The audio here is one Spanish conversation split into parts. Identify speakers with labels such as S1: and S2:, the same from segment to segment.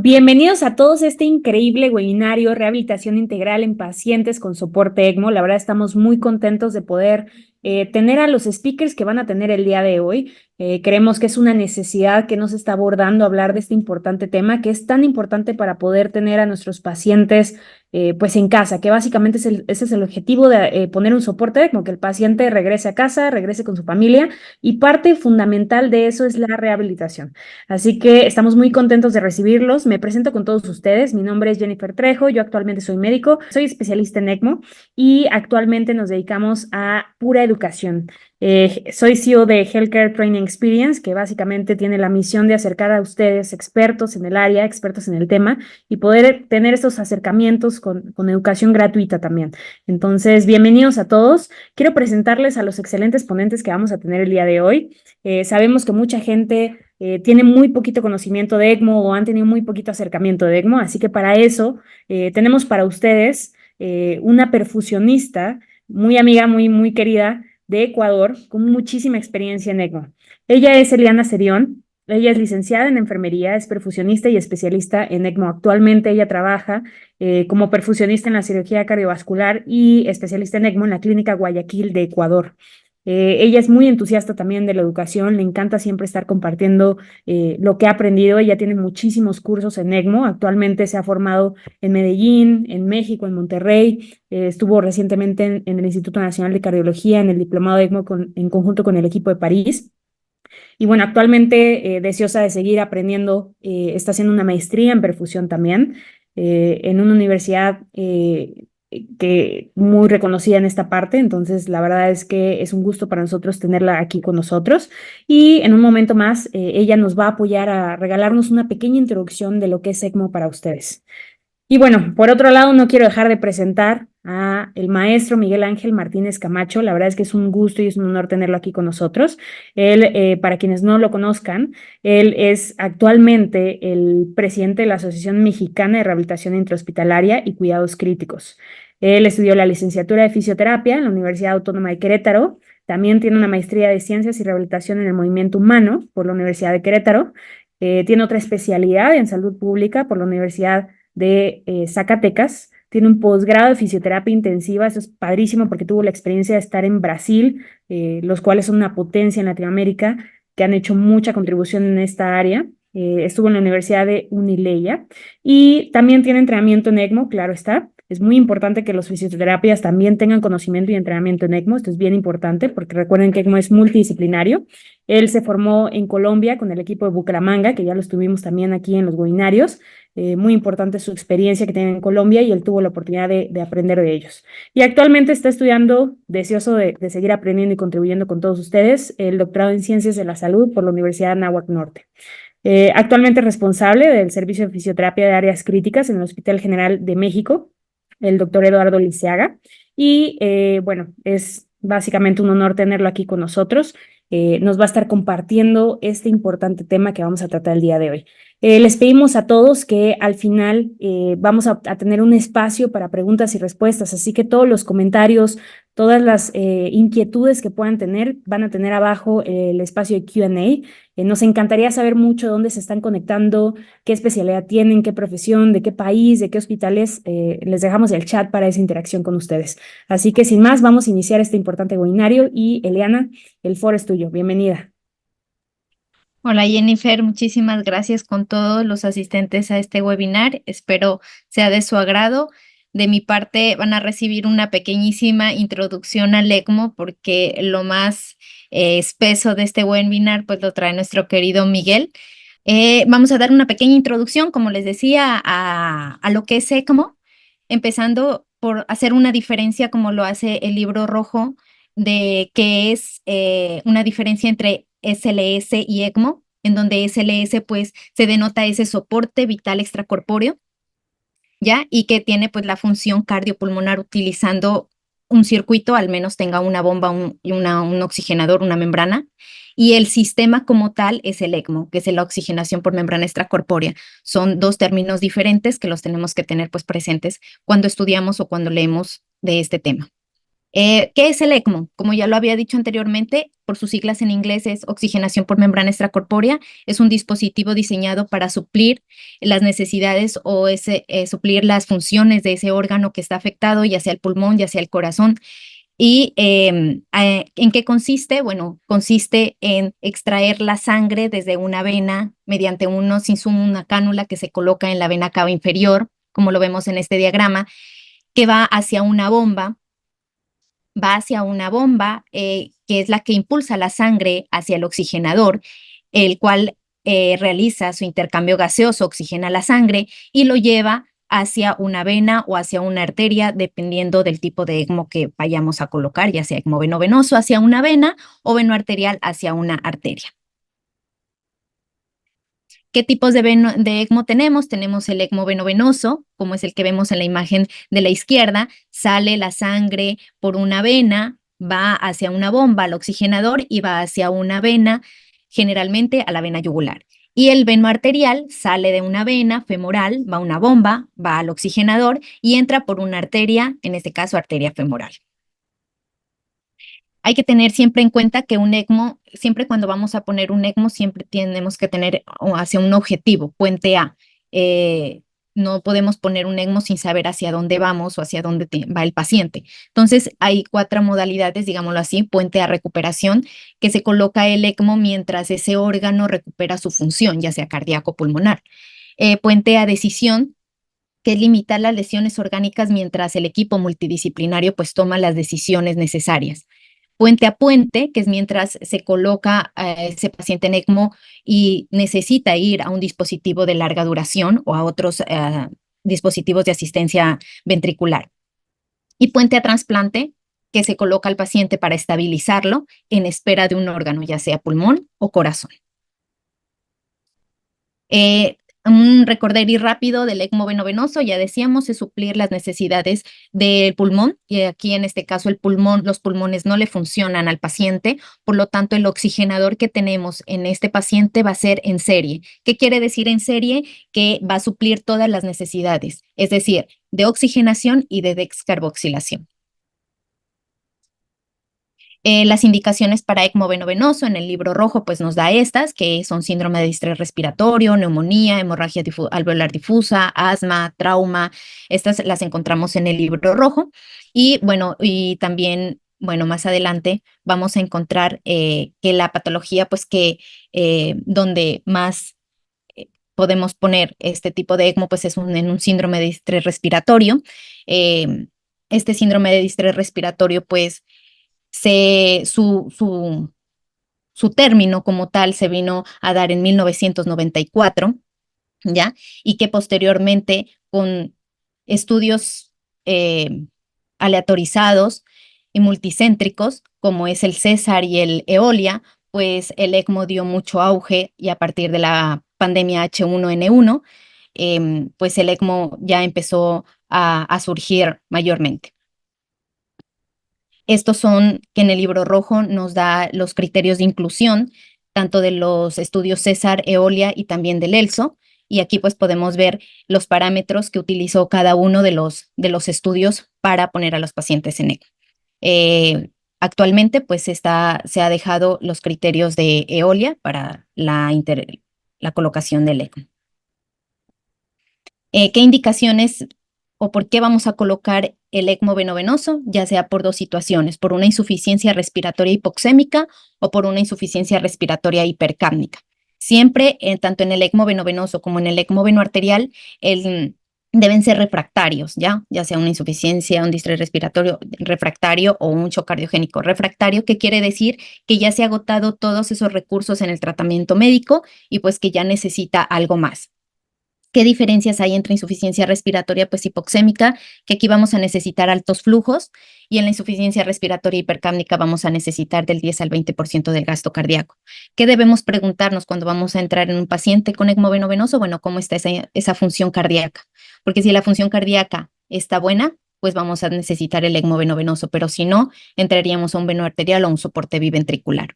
S1: Bienvenidos a todos a este increíble webinario Rehabilitación Integral en Pacientes con Soporte ECMO. La verdad estamos muy contentos de poder tener a los speakers que van a tener el día de hoy. Creemos que es una necesidad que nos está abordando hablar de este importante tema, que es tan importante para poder tener a nuestros pacientes pues en casa, que básicamente ese es el objetivo de poner un soporte ECMO, que el paciente regrese a casa, regrese con su familia, y parte fundamental de eso es la rehabilitación. Así que estamos muy contentos de recibirlos. Me presento con todos ustedes. Mi nombre es Jennifer Trejo. Yo actualmente soy médico, soy especialista en ECMO y actualmente nos dedicamos a pura educación. Soy CEO de Healthcare Training Experience, que básicamente tiene la misión de acercar a ustedes expertos en el área, expertos en el tema, y poder tener estos acercamientos con educación gratuita también. Entonces, bienvenidos a todos. Quiero presentarles a los excelentes ponentes que vamos a tener el día de hoy. Sabemos que mucha gente tiene muy poquito conocimiento de ECMO o han tenido muy poquito acercamiento de ECMO, así que para eso tenemos para ustedes una perfusionista muy amiga, muy querida de Ecuador, con muchísima experiencia en ECMO. Ella es Eliana Serión. Ella es licenciada en enfermería, es perfusionista y especialista en ECMO. Actualmente ella trabaja como perfusionista en la cirugía cardiovascular y especialista en ECMO en la Clínica Guayaquil de Ecuador. Ella es muy entusiasta también de la educación, le encanta siempre estar compartiendo lo que ha aprendido. Ella tiene muchísimos cursos en ECMO, actualmente se ha formado en Medellín, en México, en Monterrey, estuvo recientemente en el Instituto Nacional de Cardiología, en el diplomado de ECMO en conjunto con el equipo de París. Y bueno, actualmente deseosa de seguir aprendiendo, está haciendo una maestría en perfusión también en una universidad que muy reconocida en esta parte. Entonces, la verdad es que es un gusto para nosotros tenerla aquí con nosotros. Y en un momento más, ella nos va a apoyar a regalarnos una pequeña introducción de lo que es ECMO para ustedes. Y bueno, por otro lado, no quiero dejar de presentar a el maestro Miguel Ángel Martínez Camacho. La verdad es que es un gusto y es un honor tenerlo aquí con nosotros. Él, para quienes no lo conozcan, él es actualmente el presidente de la Asociación Mexicana de Rehabilitación Intrahospitalaria y Cuidados Críticos. Él estudió la licenciatura de fisioterapia en la Universidad Autónoma de Querétaro. También tiene una maestría de Ciencias y Rehabilitación en el Movimiento Humano por la Universidad de Querétaro. Tiene otra especialidad en Salud Pública por la Universidad de Zacatecas. Tiene un posgrado de fisioterapia intensiva. Eso es padrísimo porque tuvo la experiencia de estar en Brasil, los cuales son una potencia en Latinoamérica, que han hecho mucha contribución en esta área. Estuvo en la Universidad de Unileya y también tiene entrenamiento en ECMO, claro está. Es muy importante que los fisioterapias también tengan conocimiento y entrenamiento en ECMO. Esto es bien importante porque recuerden que ECMO es multidisciplinario. Él se formó en Colombia con el equipo de Bucaramanga, que ya lo estuvimos también aquí en los webinarios. Muy importante su experiencia que tiene en Colombia y él tuvo la oportunidad de aprender de ellos. Y actualmente está estudiando, deseoso de seguir aprendiendo y contribuyendo con todos ustedes, el doctorado en Ciencias de la Salud por la Universidad de Anáhuac Norte. Actualmente responsable del servicio de fisioterapia de áreas críticas en el Hospital General de México, el doctor Eduardo Liceaga. Y bueno, es básicamente un honor tenerlo aquí con nosotros. Nos va a estar compartiendo este importante tema que vamos a tratar el día de hoy. Les pedimos a todos que al final vamos a tener un espacio para preguntas y respuestas, así que todos los comentarios, todas las inquietudes que puedan tener, van a tener abajo el espacio de Q&A. Nos encantaría saber mucho dónde se están conectando, qué especialidad tienen, qué profesión, de qué país, de qué hospitales. Les dejamos el chat para esa interacción con ustedes. Así que sin más, vamos a iniciar este importante webinario y Eliana, el foro es tuyo. Bienvenida.
S2: Hola Jennifer, muchísimas gracias con todos los asistentes a este webinar. Espero sea de su agrado. De mi parte van a recibir una pequeñísima introducción al ECMO porque lo más espeso de este webinar pues lo trae nuestro querido Miguel. Vamos a dar una pequeña introducción, como les decía, a lo que es ECMO, empezando por hacer una diferencia como lo hace el libro rojo de que es una diferencia entre SLS y ECMO, en donde SLS pues se denota ese soporte vital extracorpóreo, ¿ya? Y que tiene pues la función cardiopulmonar utilizando un circuito, al menos tenga una bomba, un oxigenador, una membrana, y el sistema como tal es el ECMO, que es la oxigenación por membrana extracorpórea. Son dos términos diferentes que los tenemos que tener pues presentes cuando estudiamos o cuando leemos de este tema. ¿Qué es el ECMO? Como ya lo había dicho anteriormente, por sus siglas en inglés es oxigenación por membrana extracorpórea. Es un dispositivo diseñado para suplir las necesidades o suplir las funciones de ese órgano que está afectado, ya sea el pulmón, ya sea el corazón. ¿Y en qué consiste? Bueno, consiste en extraer la sangre desde una vena mediante unos insumos, una cánula que se coloca en la vena cava inferior, como lo vemos en este diagrama, que va hacia una bomba que es la que impulsa la sangre hacia el oxigenador, el cual realiza su intercambio gaseoso, oxigena la sangre y lo lleva hacia una vena o hacia una arteria, dependiendo del tipo de ECMO que vayamos a colocar, ya sea ECMO veno-venoso hacia una vena o veno-arterial hacia una arteria. ¿Qué tipos de ECMO tenemos? Tenemos el ECMO veno-venoso, como es el que vemos en la imagen de la izquierda. Sale la sangre por una vena, va hacia una bomba al oxigenador y va hacia una vena, generalmente a la vena yugular. Y el veno-arterial sale de una vena femoral, va a una bomba, va al oxigenador y entra por una arteria, en este caso arteria femoral. Hay que tener siempre en cuenta que un ECMO, siempre cuando vamos a poner un ECMO, siempre tenemos que tener hacia un objetivo, puente A. No podemos poner un ECMO sin saber hacia dónde vamos o hacia dónde va el paciente. Entonces, hay 4 modalidades, digámoslo así: puente A recuperación, que se coloca el ECMO mientras ese órgano recupera su función, ya sea cardíaco o pulmonar. Puente A decisión, que es limitar las lesiones orgánicas mientras el equipo multidisciplinario pues toma las decisiones necesarias. Puente a puente, que es mientras se coloca a ese paciente en ECMO y necesita ir a un dispositivo de larga duración o a otros dispositivos de asistencia ventricular. Y puente a trasplante, que se coloca al paciente para estabilizarlo en espera de un órgano, ya sea pulmón o corazón. Un recorderis rápido del ECMO veno-venoso, ya decíamos, es suplir las necesidades del pulmón, y aquí en este caso los pulmones no le funcionan al paciente, por lo tanto el oxigenador que tenemos en este paciente va a ser en serie. ¿Qué quiere decir en serie? Que va a suplir todas las necesidades, es decir, de oxigenación y de descarboxilación. Las indicaciones para ECMO veno-venoso en el libro rojo pues nos da estas, que son síndrome de distrés respiratorio, neumonía, hemorragia alveolar difusa, asma, trauma. Estas las encontramos en el libro rojo. Y bueno, y también, bueno, más adelante vamos a encontrar que la patología pues que donde más podemos poner este tipo de ECMO pues es en un síndrome de distrés respiratorio. Este síndrome de distrés respiratorio pues su término como tal se vino a dar en 1994, ¿ya? Y que posteriormente con estudios aleatorizados y multicéntricos, como es el César y el Eolia, pues el ECMO dio mucho auge y a partir de la pandemia H1N1, pues el ECMO ya empezó a surgir mayormente. Estos son que en el libro rojo nos da los criterios de inclusión, tanto de los estudios César, Eolia y también del ELSO. Y aquí pues podemos ver los parámetros que utilizó cada uno de los estudios para poner a los pacientes en ECMO. Actualmente pues se ha dejado los criterios de Eolia para la colocación del ECMO. ¿Qué indicaciones o por qué vamos a colocar el ECMO veno-venoso? Ya sea por 2 situaciones, por una insuficiencia respiratoria hipoxémica o por una insuficiencia respiratoria hipercápnica. Siempre, tanto en el ECMO veno-venoso como en el ECMO veno-arterial, deben ser refractarios, ya sea una insuficiencia, un distrés respiratorio refractario o un shock cardiogénico refractario, que quiere decir que ya se ha agotado todos esos recursos en el tratamiento médico y pues que ya necesita algo más. ¿Qué diferencias hay entre insuficiencia respiratoria pues hipoxémica? Que aquí vamos a necesitar altos flujos, y en la insuficiencia respiratoria hipercápnica vamos a necesitar del 10 al 20% del gasto cardíaco. ¿Qué debemos preguntarnos cuando vamos a entrar en un paciente con ECMO veno-venoso? Bueno, ¿cómo está esa función cardíaca? Porque si la función cardíaca está buena, pues vamos a necesitar el ECMO veno-venoso, pero si no, entraríamos a un veno-arterial o un soporte biventricular.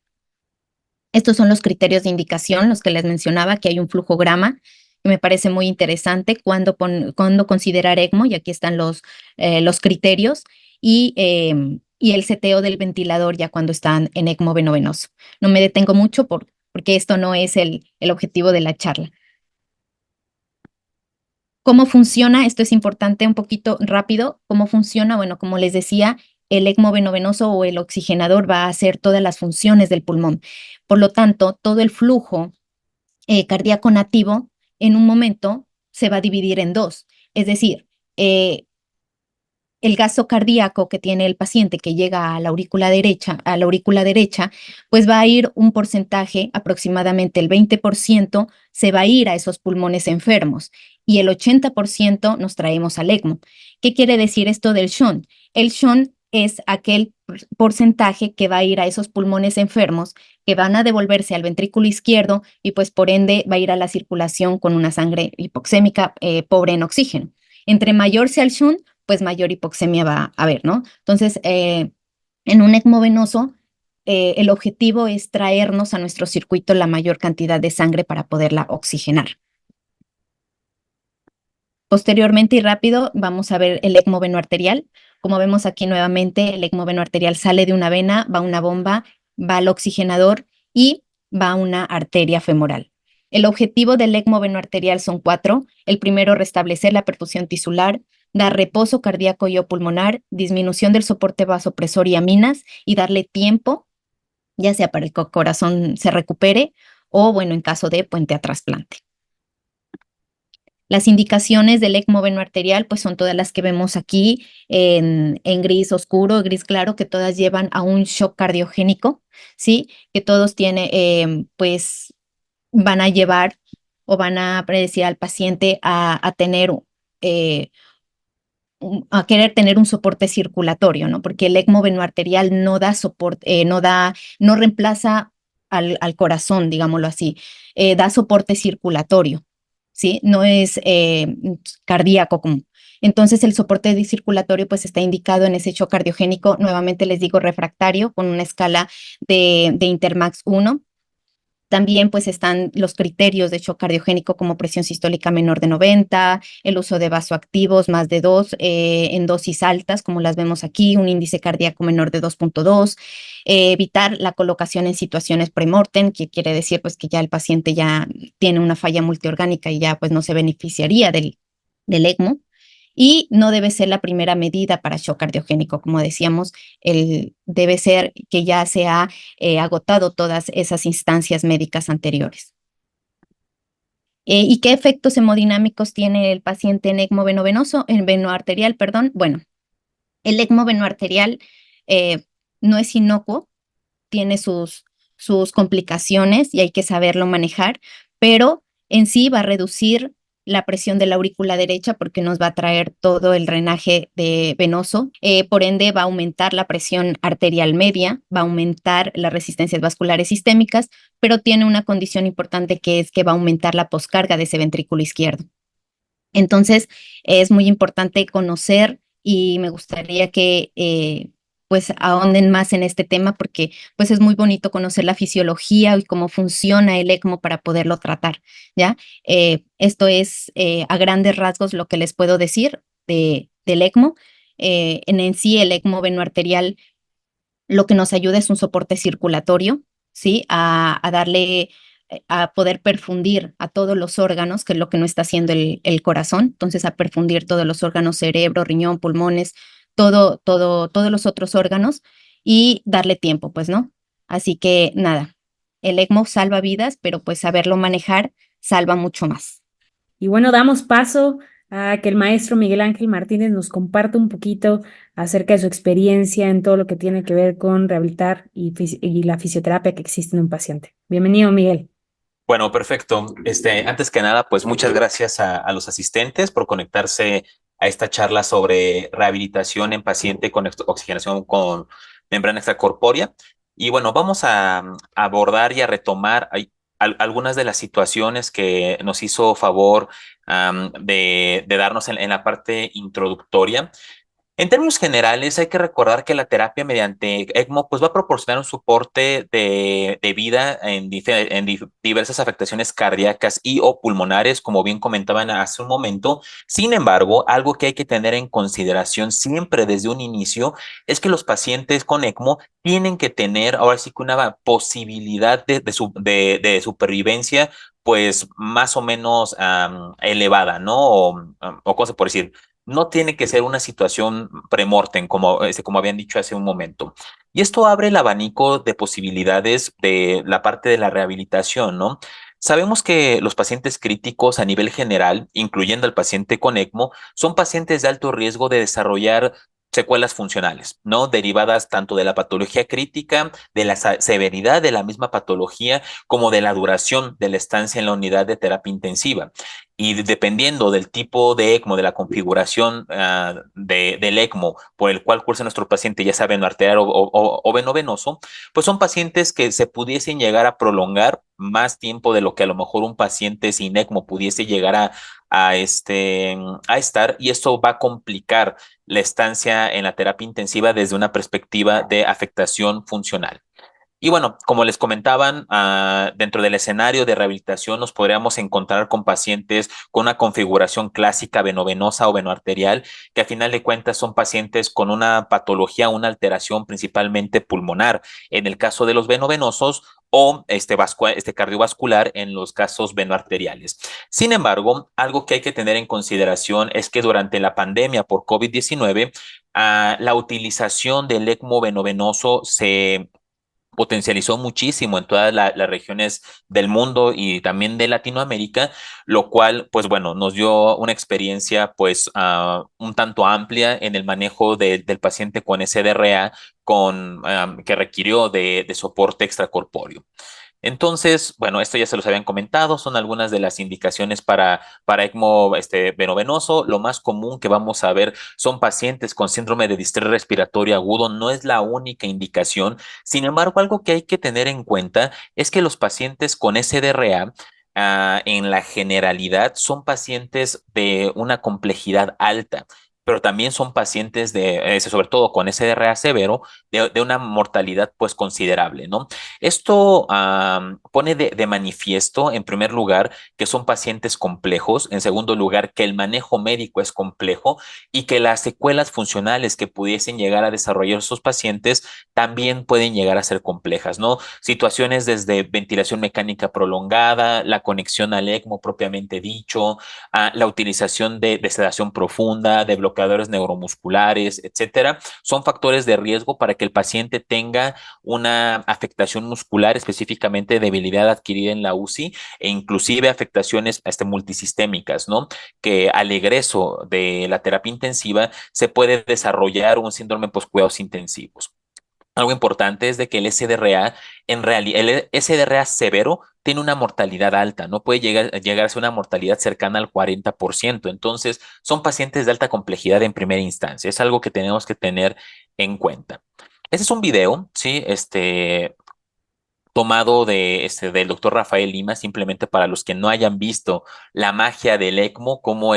S2: Estos son los criterios de indicación, los que les mencionaba, que hay un flujograma que me parece muy interesante cuando considerar ECMO, y aquí están los criterios, y y el seteo del ventilador ya cuando están en ECMO venovenoso. No me detengo mucho porque esto no es el objetivo de la charla. ¿Cómo funciona? Esto es importante, un poquito rápido. ¿Cómo funciona? Bueno, como les decía, el ECMO venovenoso o el oxigenador va a hacer todas las funciones del pulmón. Por lo tanto, todo el flujo cardíaco nativo en un momento se va a dividir en dos. Es decir, el gasto cardíaco que tiene el paciente que llega a la aurícula derecha, pues va a ir un porcentaje, aproximadamente el 20%, se va a ir a esos pulmones enfermos y el 80% nos traemos al ECMO. ¿Qué quiere decir esto del shunt? El shunt es aquel porcentaje que va a ir a esos pulmones enfermos que van a devolverse al ventrículo izquierdo y pues por ende va a ir a la circulación con una sangre hipoxémica pobre en oxígeno. Entre mayor sea el shunt, pues mayor hipoxemia va a haber, ¿no? Entonces, en un ECMO venoso, el objetivo es traernos a nuestro circuito la mayor cantidad de sangre para poderla oxigenar. Posteriormente y rápido vamos a ver el ECMO venoarterial. Como vemos aquí nuevamente, el ECMO venoarterial sale de una vena, va a una bomba, va al oxigenador y va a una arteria femoral. El objetivo del ECMO venoarterial son cuatro. El primero, restablecer la perfusión tisular, dar reposo cardíaco y o pulmonar, disminución del soporte vasopresor y aminas y darle tiempo, ya sea para que el corazón se recupere o, bueno, en caso de puente a trasplante. Las indicaciones del ECMO venoarterial, pues son todas las que vemos aquí en gris oscuro, gris claro, que todas llevan a un shock cardiogénico, ¿sí? Que todos pues van a llevar o van a predecir al paciente a tener a querer tener un soporte circulatorio, ¿no? Porque el ECMO venoarterial no da soporte, no reemplaza al corazón, digámoslo así, da soporte circulatorio, ¿sí? No es cardíaco común. Entonces, el soporte circulatorio pues está indicado en ese shock cardiogénico, nuevamente les digo refractario, con una escala de Intermax 1. También pues están los criterios de shock cardiogénico como presión sistólica menor de 90, el uso de vasoactivos más de 2 en dosis altas, como las vemos aquí, un índice cardíaco menor de 2.2, evitar la colocación en situaciones premortem, que quiere decir pues que ya el paciente ya tiene una falla multiorgánica y ya pues no se beneficiaría del ECMO. Y no debe ser la primera medida para shock cardiogénico, como decíamos, debe ser que ya se ha agotado todas esas instancias médicas anteriores. ¿Y qué efectos hemodinámicos tiene el paciente en ECMO venovenoso, en venoarterial, perdón? Bueno, el ECMO venoarterial no es inocuo, tiene sus complicaciones y hay que saberlo manejar, pero en sí va a reducir la presión de la aurícula derecha porque nos va a traer todo el drenaje venoso, por ende va a aumentar la presión arterial media, va a aumentar las resistencias vasculares sistémicas, pero tiene una condición importante que es que va a aumentar la poscarga de ese ventrículo izquierdo. Entonces, es muy importante conocer y me gustaría que pues ahonden más en este tema porque pues es muy bonito conocer la fisiología y cómo funciona el ECMO para poderlo tratar, ¿ya? Esto es a grandes rasgos lo que les puedo decir del ECMO. En sí, el ECMO venoarterial lo que nos ayuda es un soporte circulatorio, ¿sí? A darle, a poder perfundir a todos los órganos, que es lo que no está haciendo el corazón. Entonces, a perfundir todos los órganos, cerebro, riñón, pulmones, todos los otros órganos y darle tiempo, pues, ¿no? Así que nada, el ECMO salva vidas, pero pues saberlo manejar salva mucho más.
S1: Y bueno, damos paso a que el maestro Miguel Ángel Martínez nos comparta un poquito acerca de su experiencia en todo lo que tiene que ver con rehabilitar y la fisioterapia que existe en un paciente. Bienvenido, Miguel.
S3: Bueno, perfecto. Antes que nada, pues muchas gracias a los asistentes por conectarse a esta charla sobre rehabilitación en paciente con oxigenación con membrana extracorpórea. Y bueno, vamos a abordar y a retomar algunas de las situaciones que nos hizo favor de darnos en la parte introductoria. En términos generales, hay que recordar que la terapia mediante ECMO pues, va a proporcionar un soporte de vida en diversas afectaciones cardíacas y o pulmonares, como bien comentaban hace un momento. Sin embargo, algo que hay que tener en consideración siempre desde un inicio es que los pacientes con ECMO tienen que tener ahora sí que una posibilidad de supervivencia pues más o menos elevada, ¿no? O cosa por decir, no tiene que ser una situación premortem, como habían dicho hace un momento. Y esto abre el abanico de posibilidades de la parte de la rehabilitación, ¿no? Sabemos que los pacientes críticos a nivel general, incluyendo al paciente con ECMO, son pacientes de alto riesgo de desarrollar secuelas funcionales, ¿no? Derivadas tanto de la patología crítica, de la severidad de la misma patología, como de la duración de la estancia en la unidad de terapia intensiva. Y dependiendo del tipo de ECMO, de la configuración del ECMO por el cual cursa nuestro paciente, ya sea venoarterial o venovenoso, pues son pacientes que se pudiesen llegar a prolongar más tiempo de lo que a lo mejor un paciente sin ECMO pudiese llegar a estar, y esto va a complicar la estancia en la terapia intensiva desde una perspectiva de afectación funcional. Y bueno, como les comentaban, dentro del escenario de rehabilitación nos podríamos encontrar con pacientes con una configuración clásica venovenosa o venoarterial, que a final de cuentas son pacientes con una patología, una alteración principalmente pulmonar. En el caso de los venovenosos, o cardiovascular en los casos venoarteriales. Sin embargo, algo que hay que tener en consideración es que durante la pandemia por COVID-19, la utilización del ECMO venovenoso se potencializó muchísimo en todas las regiones del mundo y también de Latinoamérica, lo cual, pues bueno, nos dio una experiencia pues un tanto amplia en el manejo del paciente con SDRA que requirió de soporte extracorpóreo. Entonces, bueno, esto ya se los habían comentado, son algunas de las indicaciones para ECMO venovenoso. Lo más común que vamos a ver son pacientes con síndrome de distrés respiratorio agudo, no es la única indicación. Sin embargo, algo que hay que tener en cuenta es que los pacientes con SDRA en la generalidad son pacientes de una complejidad alta, pero también son pacientes sobre todo con SDRA severo, de una mortalidad pues considerable, ¿no? Esto pone de manifiesto, en primer lugar, que son pacientes complejos, en segundo lugar, que el manejo médico es complejo y que las secuelas funcionales que pudiesen llegar a desarrollar esos pacientes también pueden llegar a ser complejas, ¿no? Situaciones desde ventilación mecánica prolongada, la conexión al ECMO propiamente dicho, la utilización de sedación profunda, de bloqueadores neuromusculares, etcétera, son factores de riesgo para que el paciente tenga una afectación muscular, específicamente debilidad adquirida en la UCI e inclusive afectaciones multisistémicas, ¿no? Que al egreso de la terapia intensiva se puede desarrollar un síndrome post-cuidados intensivos. Algo importante es de que el SDRA, en realidad, el SDRA severo tiene una mortalidad alta, no puede llegar a ser una mortalidad cercana al 40%. Entonces, son pacientes de alta complejidad en primera instancia. Es algo que tenemos que tener en cuenta. Este es un video, ¿sí? Tomado del doctor Rafael Lima, simplemente para los que no hayan visto la magia del ECMO, cómo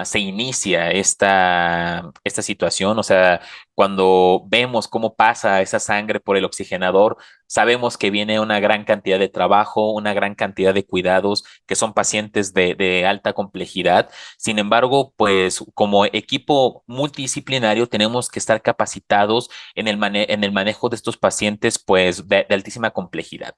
S3: se inicia esta situación. O sea, cuando vemos cómo pasa esa sangre por el oxigenador, sabemos que viene una gran cantidad de trabajo, una gran cantidad de cuidados, que son pacientes de alta complejidad. Sin embargo, pues como equipo multidisciplinario tenemos que estar capacitados en el manejo de estos pacientes, pues de altísima complejidad.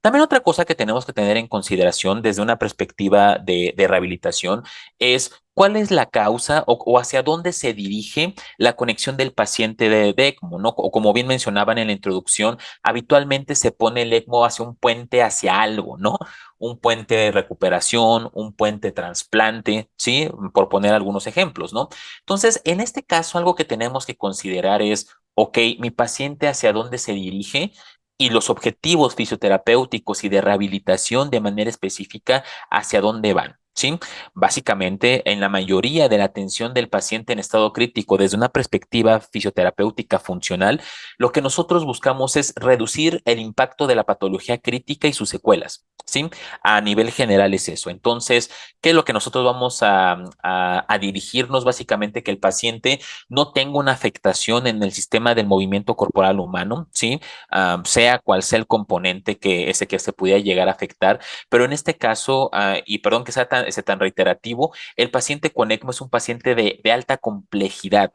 S3: También otra cosa que tenemos que tener en consideración desde una perspectiva de rehabilitación es cuál es la causa o hacia dónde se dirige la conexión del paciente de ECMO, ¿no? O como bien mencionaban en la introducción, habitualmente se pone el ECMO hacia un puente hacia algo, ¿no? Un puente de recuperación, un puente de trasplante, ¿sí? Por poner algunos ejemplos, ¿no? Entonces, en este caso, algo que tenemos que considerar es, ok, mi paciente hacia dónde se dirige y los objetivos fisioterapéuticos y de rehabilitación de manera específica hacia dónde van. ¿sí? Básicamente, en la mayoría de la atención del paciente en estado crítico, desde una perspectiva fisioterapéutica funcional, lo que nosotros buscamos es reducir el impacto de la patología crítica y sus secuelas, ¿sí? A nivel general es eso. Entonces, ¿qué es lo que nosotros vamos a dirigirnos? Básicamente que el paciente no tenga una afectación en el sistema del movimiento corporal humano, ¿sí? Sea cual sea el componente que se pudiera llegar a afectar, pero en este caso, y perdón que sea tan reiterativo, el paciente con ECMO es un paciente de alta complejidad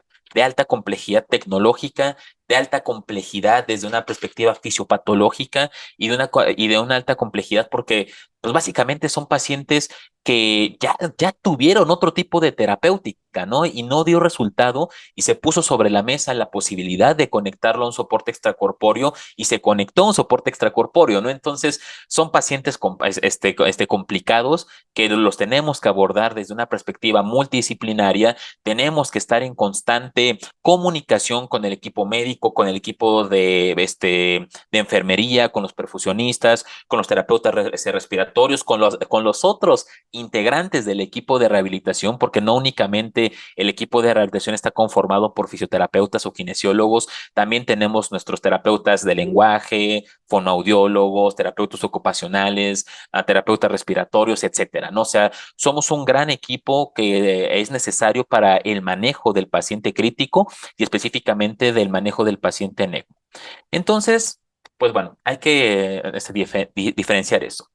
S3: tecnológica, de alta complejidad desde una perspectiva fisiopatológica y de una alta complejidad porque pues básicamente son pacientes que ya tuvieron otro tipo de terapéutica, ¿no? Y no dio resultado y se puso sobre la mesa la posibilidad de conectarlo a un soporte extracorpóreo y se conectó a un soporte extracorpóreo, ¿no? Entonces, son pacientes complicados que los tenemos que abordar desde una perspectiva multidisciplinaria, tenemos que estar en constante comunicación con el equipo médico, con el equipo de enfermería, con los perfusionistas, con los terapeutas respiratorios, con los otros integrantes del equipo de rehabilitación, porque no únicamente el equipo de rehabilitación está conformado por fisioterapeutas o kinesiólogos, también tenemos nuestros terapeutas de lenguaje, fonoaudiólogos, terapeutas ocupacionales, terapeutas respiratorios, etcétera, ¿no? O sea, somos un gran equipo que es necesario para el manejo del paciente crítico y específicamente del manejo del paciente en ECMO. Entonces, pues bueno, hay que diferenciar eso.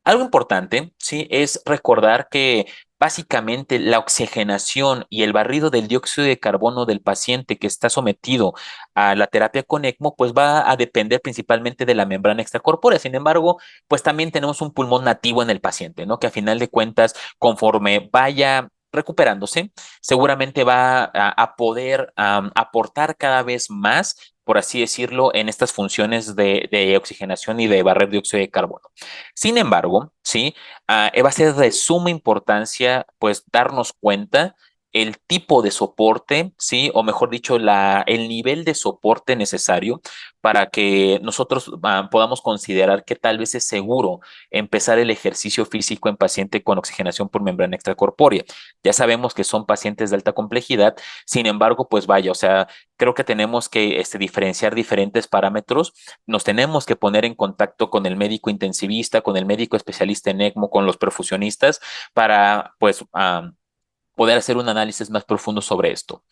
S3: Algo importante, sí, es recordar que básicamente la oxigenación y el barrido del dióxido de carbono del paciente que está sometido a la terapia con ECMO, pues va a depender principalmente de la membrana extracorpórea. Sin embargo, pues también tenemos un pulmón nativo en el paciente, ¿no? Que a final de cuentas, conforme vaya recuperándose, seguramente va a poder aportar cada vez más, por así decirlo, en estas funciones de oxigenación y de barrer dióxido de carbono. Sin embargo, sí, va a ser de suma importancia, pues, darnos cuenta el tipo de soporte, sí, o mejor dicho, el nivel de soporte necesario para que nosotros podamos considerar que tal vez es seguro empezar el ejercicio físico en paciente con oxigenación por membrana extracorpórea. Ya sabemos que son pacientes de alta complejidad, sin embargo, pues vaya, o sea, creo que tenemos que diferenciar diferentes parámetros, nos tenemos que poner en contacto con el médico intensivista, con el médico especialista en ECMO, con los perfusionistas, para pues poder hacer un análisis más profundo sobre esto.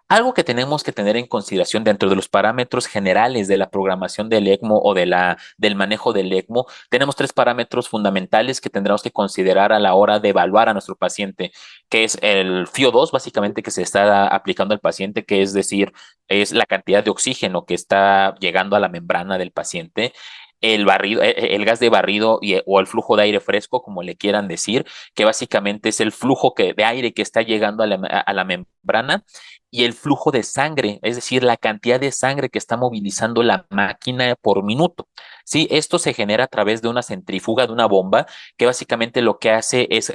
S3: Algo que tenemos que tener en consideración dentro de los parámetros generales de la programación del ECMO o del manejo del ECMO, tenemos tres parámetros fundamentales que tendremos que considerar a la hora de evaluar a nuestro paciente, que es el FIO2, básicamente que se está aplicando al paciente, que es decir, es la cantidad de oxígeno que está llegando a la membrana del paciente. El barrido, el gas de barrido o el flujo de aire fresco, como le quieran decir, que básicamente es el flujo de aire que está llegando a la membrana, y el flujo de sangre, es decir, la cantidad de sangre que está movilizando la máquina por minuto. Sí, esto se genera a través de una centrífuga, de una bomba, que básicamente lo que hace es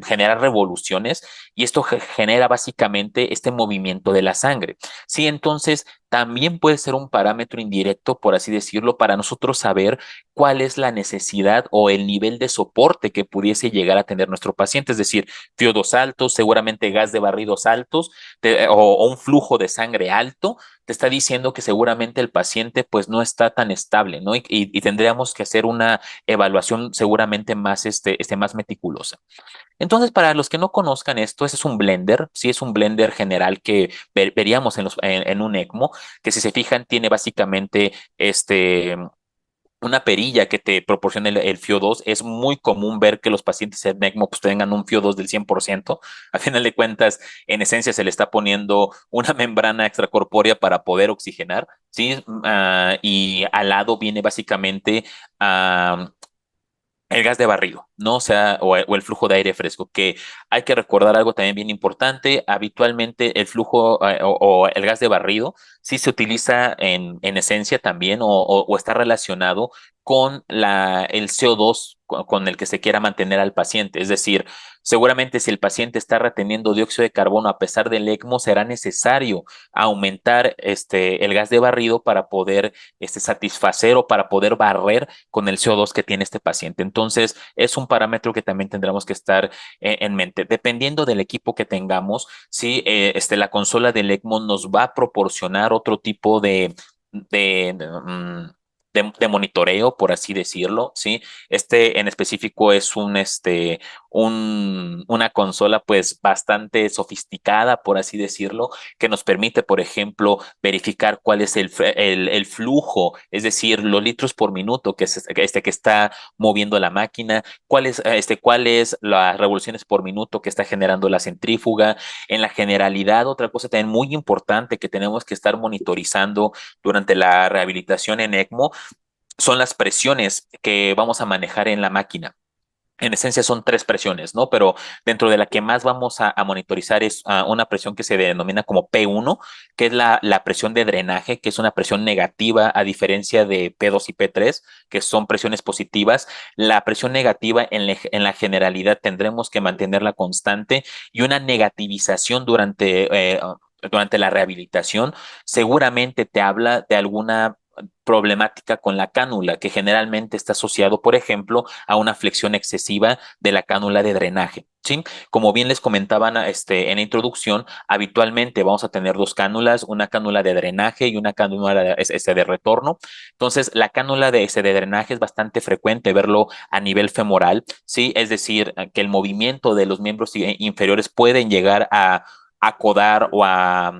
S3: generar revoluciones y esto genera básicamente este movimiento de la sangre. Sí, entonces también puede ser un parámetro indirecto, por así decirlo, para nosotros saber cuál es la necesidad o el nivel de soporte que pudiese llegar a tener nuestro paciente, es decir, FIO2 altos, seguramente gas de barridos altos, o un flujo de sangre alto, te está diciendo que seguramente el paciente pues no está tan estable, ¿no? Y tendríamos que hacer una evaluación seguramente más, más meticulosa. Entonces, para los que no conozcan esto, ese es un blender, sí es un blender general que veríamos en un ECMO, que si se fijan tiene básicamente una perilla que te proporciona el FIO2. Es muy común ver que los pacientes en ECMO pues, tengan un FIO2 del 100%. A final de cuentas, en esencia se le está poniendo una membrana extracorpórea para poder oxigenar, ¿sí? Y al lado viene básicamente el gas de barrido, ¿no? O sea, o el flujo de aire fresco, que hay que recordar algo también bien importante. Habitualmente el flujo o el gas de barrido sí se utiliza en esencia también o está relacionado con el CO2 con el que se quiera mantener al paciente. Es decir, seguramente si el paciente está reteniendo dióxido de carbono a pesar del ECMO, será necesario aumentar el gas de barrido para poder satisfacer o para poder barrer con el CO2 que tiene este paciente. Entonces, es un parámetro que también tendremos que estar en mente. Dependiendo del equipo que tengamos, si la consola del ECMO nos va a proporcionar otro tipo de, de monitoreo, por así decirlo, ¿sí? Este en específico es una consola pues bastante sofisticada, por así decirlo, que nos permite, por ejemplo, verificar cuál es el flujo, es decir, los litros por minuto que está moviendo la máquina, cuál es las revoluciones por minuto que está generando la centrífuga. En la generalidad, otra cosa también muy importante que tenemos que estar monitorizando durante la rehabilitación en ECMO son las presiones que vamos a manejar en la máquina. En esencia son tres presiones, ¿no? Pero dentro de la que más vamos a monitorizar es una presión que se denomina como P1, que es la presión de drenaje, que es una presión negativa a diferencia de P2 y P3, que son presiones positivas. La presión negativa en la generalidad tendremos que mantenerla constante y una negativización durante la rehabilitación seguramente te habla de alguna problemática con la cánula, que generalmente está asociado, por ejemplo, a una flexión excesiva de la cánula de drenaje. ¿Sí? Como bien les comentaban en la introducción, habitualmente vamos a tener dos cánulas, una cánula de drenaje y una cánula de retorno. Entonces, la cánula de drenaje es bastante frecuente verlo a nivel femoral, ¿sí? Es decir, que el movimiento de los miembros inferiores pueden llegar a acodar o a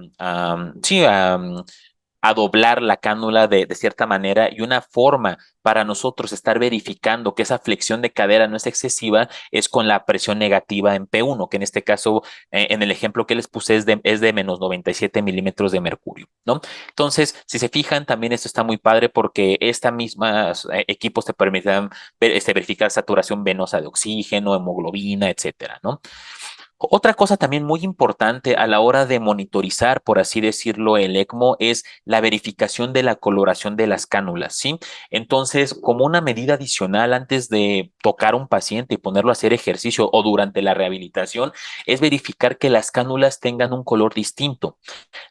S3: doblar la cánula de cierta manera, y una forma para nosotros estar verificando que esa flexión de cadera no es excesiva es con la presión negativa en P1, que en este caso, en el ejemplo que les puse es de menos 97 milímetros de mercurio, ¿no? Entonces, si se fijan, también esto está muy padre porque esta misma equipos te permiten verificar saturación venosa de oxígeno, hemoglobina, etcétera, ¿no? Otra cosa también muy importante a la hora de monitorizar, por así decirlo, el ECMO es la verificación de la coloración de las cánulas, ¿sí? Entonces, como una medida adicional antes de tocar a un paciente y ponerlo a hacer ejercicio o durante la rehabilitación, es verificar que las cánulas tengan un color distinto.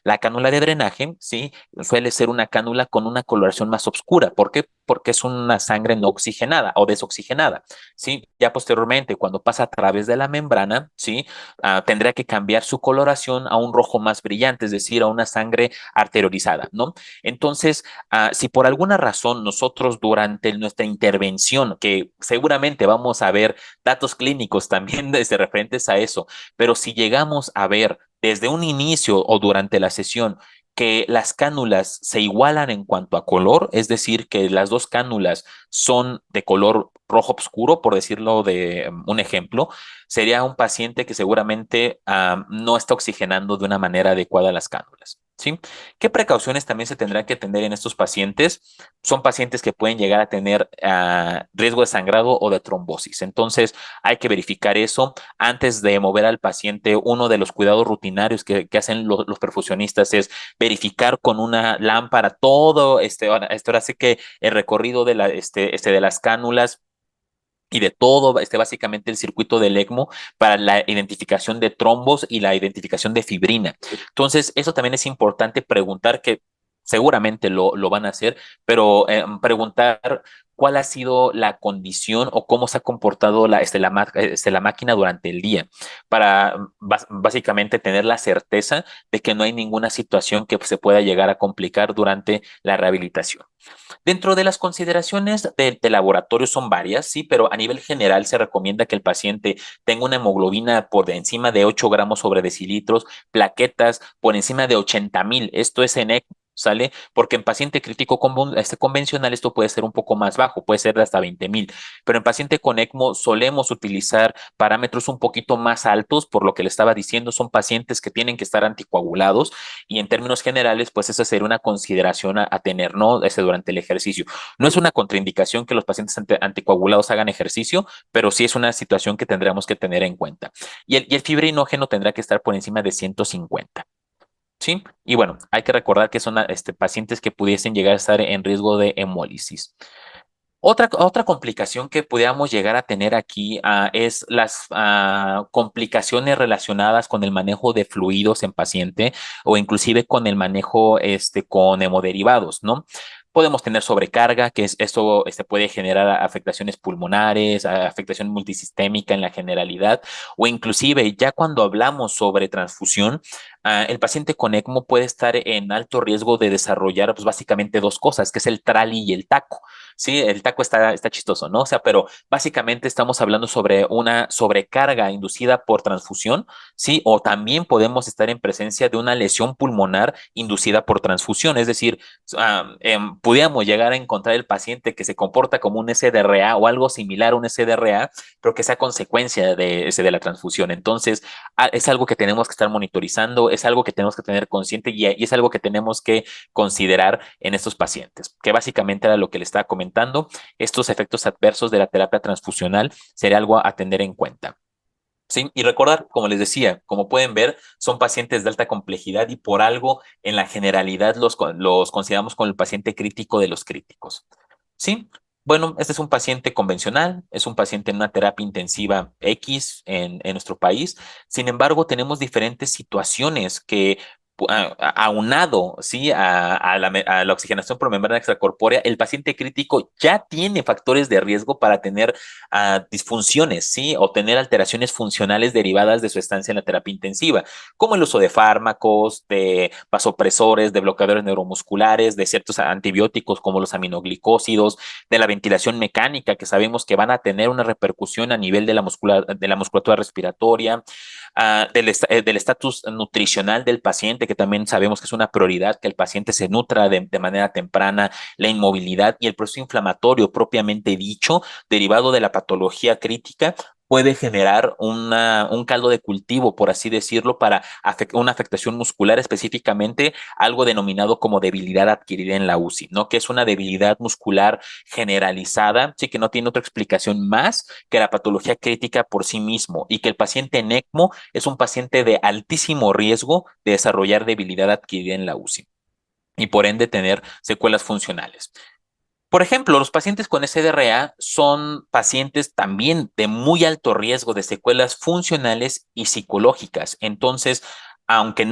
S3: La cánula de drenaje, sí, suele ser una cánula con una coloración más oscura. ¿Por qué? Porque es una sangre no oxigenada o desoxigenada, ¿sí? Ya posteriormente, cuando pasa a través de la membrana, ¿sí? Tendría que cambiar su coloración a un rojo más brillante, es decir, a una sangre arteriorizada, ¿no? Entonces, si por alguna razón nosotros durante nuestra intervención, que seguramente vamos a ver datos clínicos también desde referentes a eso, pero si llegamos a ver desde un inicio o durante la sesión que las cánulas se igualan en cuanto a color, es decir, que las dos cánulas son de color rojo oscuro, por decirlo de un ejemplo, sería un paciente que seguramente no está oxigenando de una manera adecuada las cánulas. ¿Sí? ¿Qué precauciones también se tendrán que tener en estos pacientes? Son pacientes que pueden llegar a tener riesgo de sangrado o de trombosis. Entonces, hay que verificar eso antes de mover al paciente. Uno de los cuidados rutinarios que hacen los perfusionistas es verificar con una lámpara todo ahora sí que el recorrido de las cánulas y de todo, básicamente el circuito del ECMO para la identificación de trombos y la identificación de fibrina. Entonces, eso también es importante preguntar, que seguramente lo van a hacer, pero preguntar cuál ha sido la condición o cómo se ha comportado la máquina durante el día, para básicamente tener la certeza de que no hay ninguna situación que se pueda llegar a complicar durante la rehabilitación. Dentro de las consideraciones de laboratorio son varias, sí, pero a nivel general se recomienda que el paciente tenga una hemoglobina por encima de 8 gramos sobre decilitros, plaquetas por encima de 80,000, esto es en ECMO. ¿Sale? Porque en paciente crítico convencional esto puede ser un poco más bajo, puede ser de hasta 20,000, pero en paciente con ECMO solemos utilizar parámetros un poquito más altos, por lo que le estaba diciendo, son pacientes que tienen que estar anticoagulados, y en términos generales, pues esa sería una consideración a tener, ¿no? Durante el ejercicio. No es una contraindicación que los pacientes anticoagulados hagan ejercicio, pero sí es una situación que tendríamos que tener en cuenta. Y el fibrinógeno tendrá que estar por encima de 150. ¿Sí? Y bueno, hay que recordar que son pacientes que pudiesen llegar a estar en riesgo de hemólisis. Otra complicación que pudiéramos llegar a tener aquí es las complicaciones relacionadas con el manejo de fluidos en paciente o inclusive con el manejo con hemoderivados, ¿no? Podemos tener sobrecarga, que esto puede generar afectaciones pulmonares, afectación multisistémica en la generalidad, o inclusive ya cuando hablamos sobre transfusión, el paciente con ECMO puede estar en alto riesgo de desarrollar pues, básicamente dos cosas, que es el trali y el taco. Sí, el taco está chistoso, ¿no? O sea, pero básicamente estamos hablando sobre una sobrecarga inducida por transfusión, ¿sí? O también podemos estar en presencia de una lesión pulmonar inducida por transfusión, es decir, pudiéramos llegar a encontrar el paciente que se comporta como un SDRA o algo similar a un SDRA, pero que sea consecuencia de la transfusión. Entonces, es algo que tenemos que estar monitorizando, es algo que tenemos que tener consciente y es algo que tenemos que considerar en estos pacientes, que básicamente era lo que le estaba comentando. Estos efectos adversos de la terapia transfusional sería algo a tener en cuenta. Sí, y recordar, como les decía, como pueden ver, son pacientes de alta complejidad y por algo en la generalidad los consideramos como el paciente crítico de los críticos. Sí, bueno, este es un paciente convencional, es un paciente en una terapia intensiva X en nuestro país. Sin embargo, tenemos diferentes situaciones que aunado, ¿sí? A la oxigenación por membrana extracorpórea, el paciente crítico ya tiene factores de riesgo para tener disfunciones, ¿sí? O tener alteraciones funcionales derivadas de su estancia en la terapia intensiva, como el uso de fármacos, de vasopresores, de bloqueadores neuromusculares, de ciertos antibióticos como los aminoglicósidos, de la ventilación mecánica, que sabemos que van a tener una repercusión a nivel de de la musculatura respiratoria, del estatus nutricional del paciente, que también sabemos que es una prioridad que el paciente se nutra de manera temprana, la inmovilidad y el proceso inflamatorio propiamente dicho, derivado de la patología crítica, puede generar un caldo de cultivo, por así decirlo, para una afectación muscular, específicamente algo denominado como debilidad adquirida en la UCI, ¿no? Que es una debilidad muscular generalizada, sí, que no tiene otra explicación más que la patología crítica por sí mismo y que el paciente en ECMO es un paciente de altísimo riesgo de desarrollar debilidad adquirida en la UCI y por ende tener secuelas funcionales. Por ejemplo, los pacientes con SDRA son pacientes también de muy alto riesgo de secuelas funcionales y psicológicas. Entonces, aunque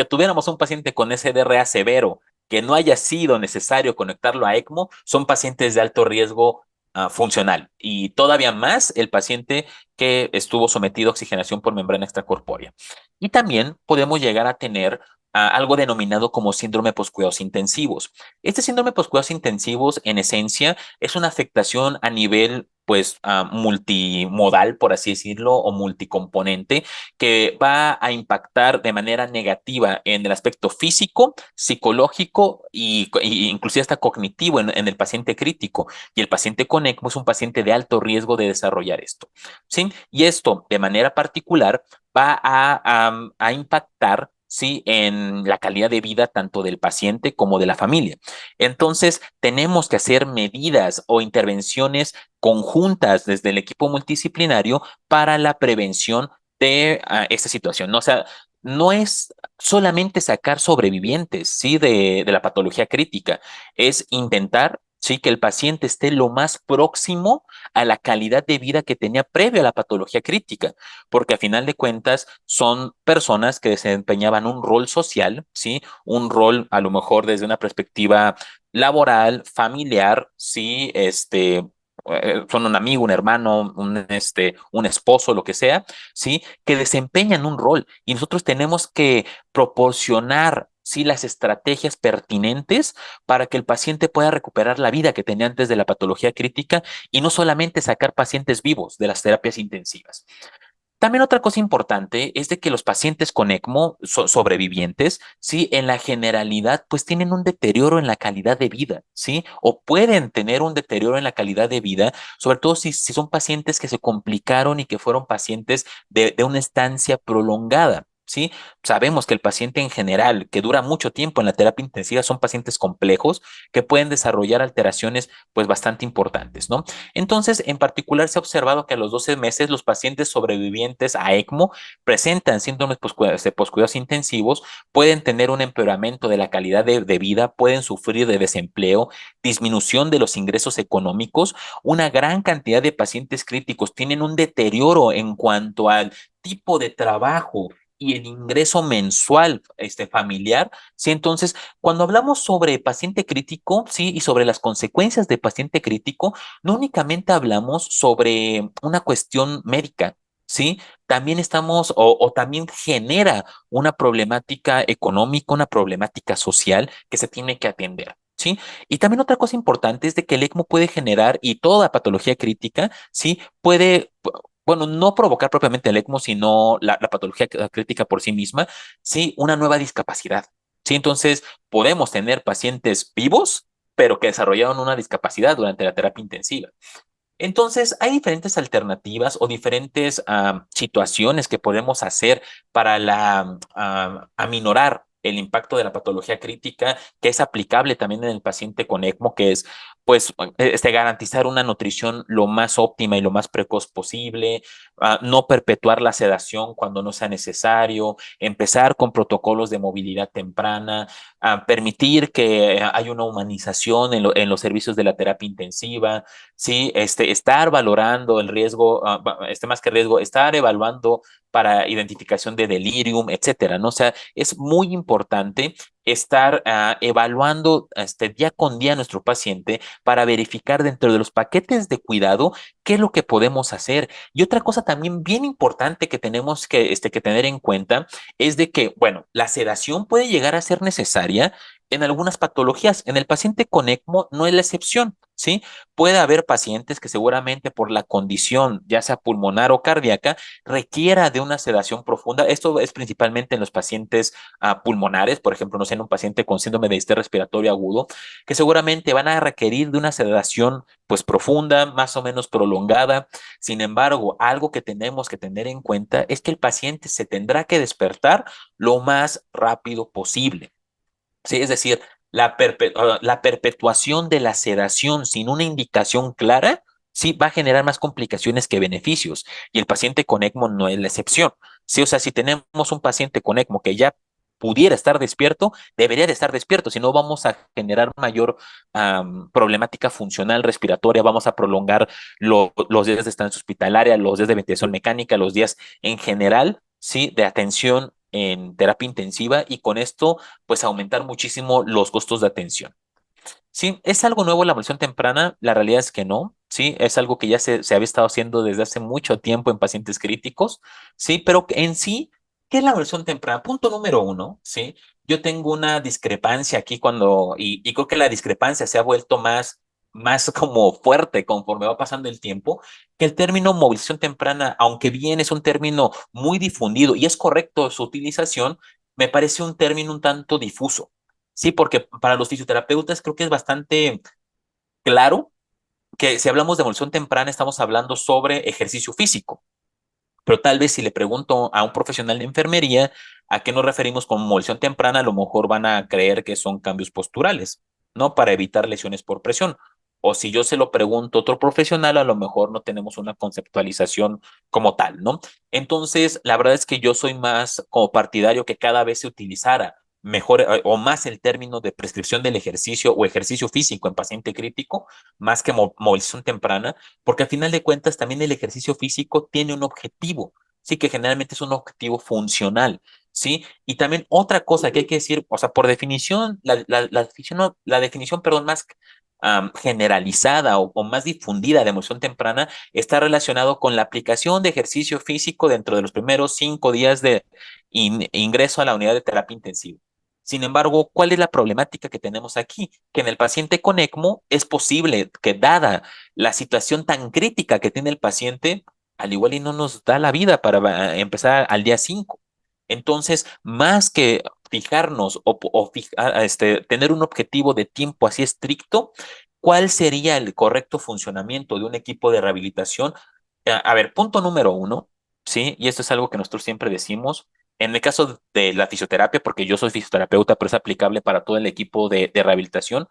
S3: tuviéramos un paciente con SDRA severo que no haya sido necesario conectarlo a ECMO, son pacientes de alto riesgo funcional y todavía más el paciente que estuvo sometido a oxigenación por membrana extracorpórea. Y también podemos llegar a tener algo denominado como síndrome postcuidados intensivos. Este síndrome postcuidados intensivos, en esencia, es una afectación a nivel, pues, multimodal, por así decirlo, o multicomponente, que va a impactar de manera negativa en el aspecto físico, psicológico y inclusive hasta cognitivo en el paciente crítico. Y el paciente con ECMO es un paciente de alto riesgo de desarrollar esto, ¿sí? Y esto, de manera particular, va a impactar, ¿sí? En la calidad de vida tanto del paciente como de la familia. Entonces, tenemos que hacer medidas o intervenciones conjuntas desde el equipo multidisciplinario para la prevención de esta situación, ¿no? O sea, no es solamente sacar sobrevivientes, ¿sí? De la patología crítica, es intentar, ¿sí? Que el paciente esté lo más próximo a la calidad de vida que tenía previo a la patología crítica, porque a final de cuentas son personas que desempeñaban un rol social, ¿sí? Un rol a lo mejor desde una perspectiva laboral, familiar, ¿sí? Son un amigo, un hermano, un esposo, lo que sea, ¿sí? Que desempeñan un rol y nosotros tenemos que proporcionar, sí, las estrategias pertinentes para que el paciente pueda recuperar la vida que tenía antes de la patología crítica y no solamente sacar pacientes vivos de las terapias intensivas. También otra cosa importante es de que los pacientes con ECMO sobrevivientes, sí, en la generalidad, pues tienen un deterioro en la calidad de vida, sí, o pueden tener un deterioro en la calidad de vida, sobre todo si son pacientes que se complicaron y que fueron pacientes de una estancia prolongada. ¿sí? Sabemos que el paciente en general, que dura mucho tiempo en la terapia intensiva, son pacientes complejos que pueden desarrollar alteraciones pues bastante importantes, ¿no? Entonces, en particular se ha observado que a los 12 meses los pacientes sobrevivientes a ECMO presentan síndromes de poscuidados intensivos, pueden tener un empeoramiento de la calidad de vida, pueden sufrir de desempleo, disminución de los ingresos económicos. Una gran cantidad de pacientes críticos tienen un deterioro en cuanto al tipo de trabajo y el ingreso mensual familiar, ¿sí? Entonces, cuando hablamos sobre paciente crítico, ¿sí? Y sobre las consecuencias de paciente crítico, no únicamente hablamos sobre una cuestión médica, ¿sí? También estamos, o también genera una problemática económica, una problemática social que se tiene que atender. ¿Sí? Y también otra cosa importante es de que el ECMO puede generar, y toda patología crítica, ¿sí? Puede, bueno, no provocar propiamente el ECMO, sino la patología crítica por sí misma, ¿sí? Una nueva discapacidad, ¿sí? Entonces, podemos tener pacientes vivos, pero que desarrollaron una discapacidad durante la terapia intensiva. Entonces, hay diferentes alternativas o diferentes situaciones que podemos hacer para aminorar el impacto de la patología crítica, que es aplicable también en el paciente con ECMO, que es, pues, garantizar una nutrición lo más óptima y lo más precoz posible, no perpetuar la sedación cuando no sea necesario, empezar con protocolos de movilidad temprana, permitir que haya una humanización en los servicios de la terapia intensiva. Sí, estar valorando el riesgo, más que riesgo, estar evaluando para identificación de delirium, etcétera, ¿no? O sea, es muy importante estar evaluando día con día a nuestro paciente para verificar dentro de los paquetes de cuidado qué es lo que podemos hacer. Y otra cosa también bien importante que tenemos que tener en cuenta es de que, bueno, la sedación puede llegar a ser necesaria en algunas patologías. En el paciente con ECMO no es la excepción, ¿sí? Puede haber pacientes que seguramente por la condición, ya sea pulmonar o cardíaca, requiera de una sedación profunda. Esto es principalmente en los pacientes pulmonares, por ejemplo, no sé, en un paciente con síndrome de estrés respiratorio agudo, que seguramente van a requerir de una sedación pues profunda, más o menos prolongada. Sin embargo, algo que tenemos que tener en cuenta es que el paciente se tendrá que despertar lo más rápido posible. Sí, es decir, la perpetuación de la sedación sin una indicación clara, sí va a generar más complicaciones que beneficios. Y el paciente con ECMO no es la excepción. Sí, o sea, si tenemos un paciente con ECMO que ya pudiera estar despierto, debería de estar despierto, si no vamos a generar mayor problemática funcional respiratoria, vamos a prolongar los días de estancia hospitalaria, los días de ventilación mecánica, los días en general, sí, de atención en terapia intensiva, y con esto pues aumentar muchísimo los costos de atención. Sí, ¿es algo nuevo la evaluación temprana? La realidad es que no, sí, es algo que ya se había estado haciendo desde hace mucho tiempo en pacientes críticos, sí, pero en sí, ¿qué es la evaluación temprana? Punto número uno, sí, yo tengo una discrepancia aquí y creo que la discrepancia se ha vuelto más como fuerte conforme va pasando el tiempo, que el término movilización temprana, aunque bien es un término muy difundido y es correcto su utilización, me parece un término un tanto difuso. Sí, porque para los fisioterapeutas creo que es bastante claro que si hablamos de evolución temprana estamos hablando sobre ejercicio físico, pero tal vez si le pregunto a un profesional de enfermería a qué nos referimos con evolución temprana, a lo mejor van a creer que son cambios posturales, ¿no? Para evitar lesiones por presión. O si yo se lo pregunto a otro profesional, a lo mejor no tenemos una conceptualización como tal, ¿no? Entonces, la verdad es que yo soy más como partidario que cada vez se utilizara mejor o más el término de prescripción del ejercicio o ejercicio físico en paciente crítico, más que movilización temprana, porque al final de cuentas también el ejercicio físico tiene un objetivo, sí, que generalmente es un objetivo funcional, ¿sí? Y también otra cosa que hay que decir, o sea, por definición, la definición, perdón, más generalizada o más difundida de emoción temprana está relacionado con la aplicación de ejercicio físico dentro de los primeros 5 días de ingreso a la unidad de terapia intensiva. Sin embargo, ¿cuál es la problemática que tenemos aquí? Que en el paciente con ECMO es posible que, dada la situación tan crítica que tiene el paciente, al igual y no nos da la vida para empezar al día 5. Entonces, más que fijarnos tener un objetivo de tiempo así estricto, ¿cuál sería el correcto funcionamiento de un equipo de rehabilitación? A ver, punto número uno, ¿sí? Y esto es algo que nosotros siempre decimos, En el caso de la fisioterapia, porque yo soy fisioterapeuta, pero es aplicable para todo el equipo de rehabilitación,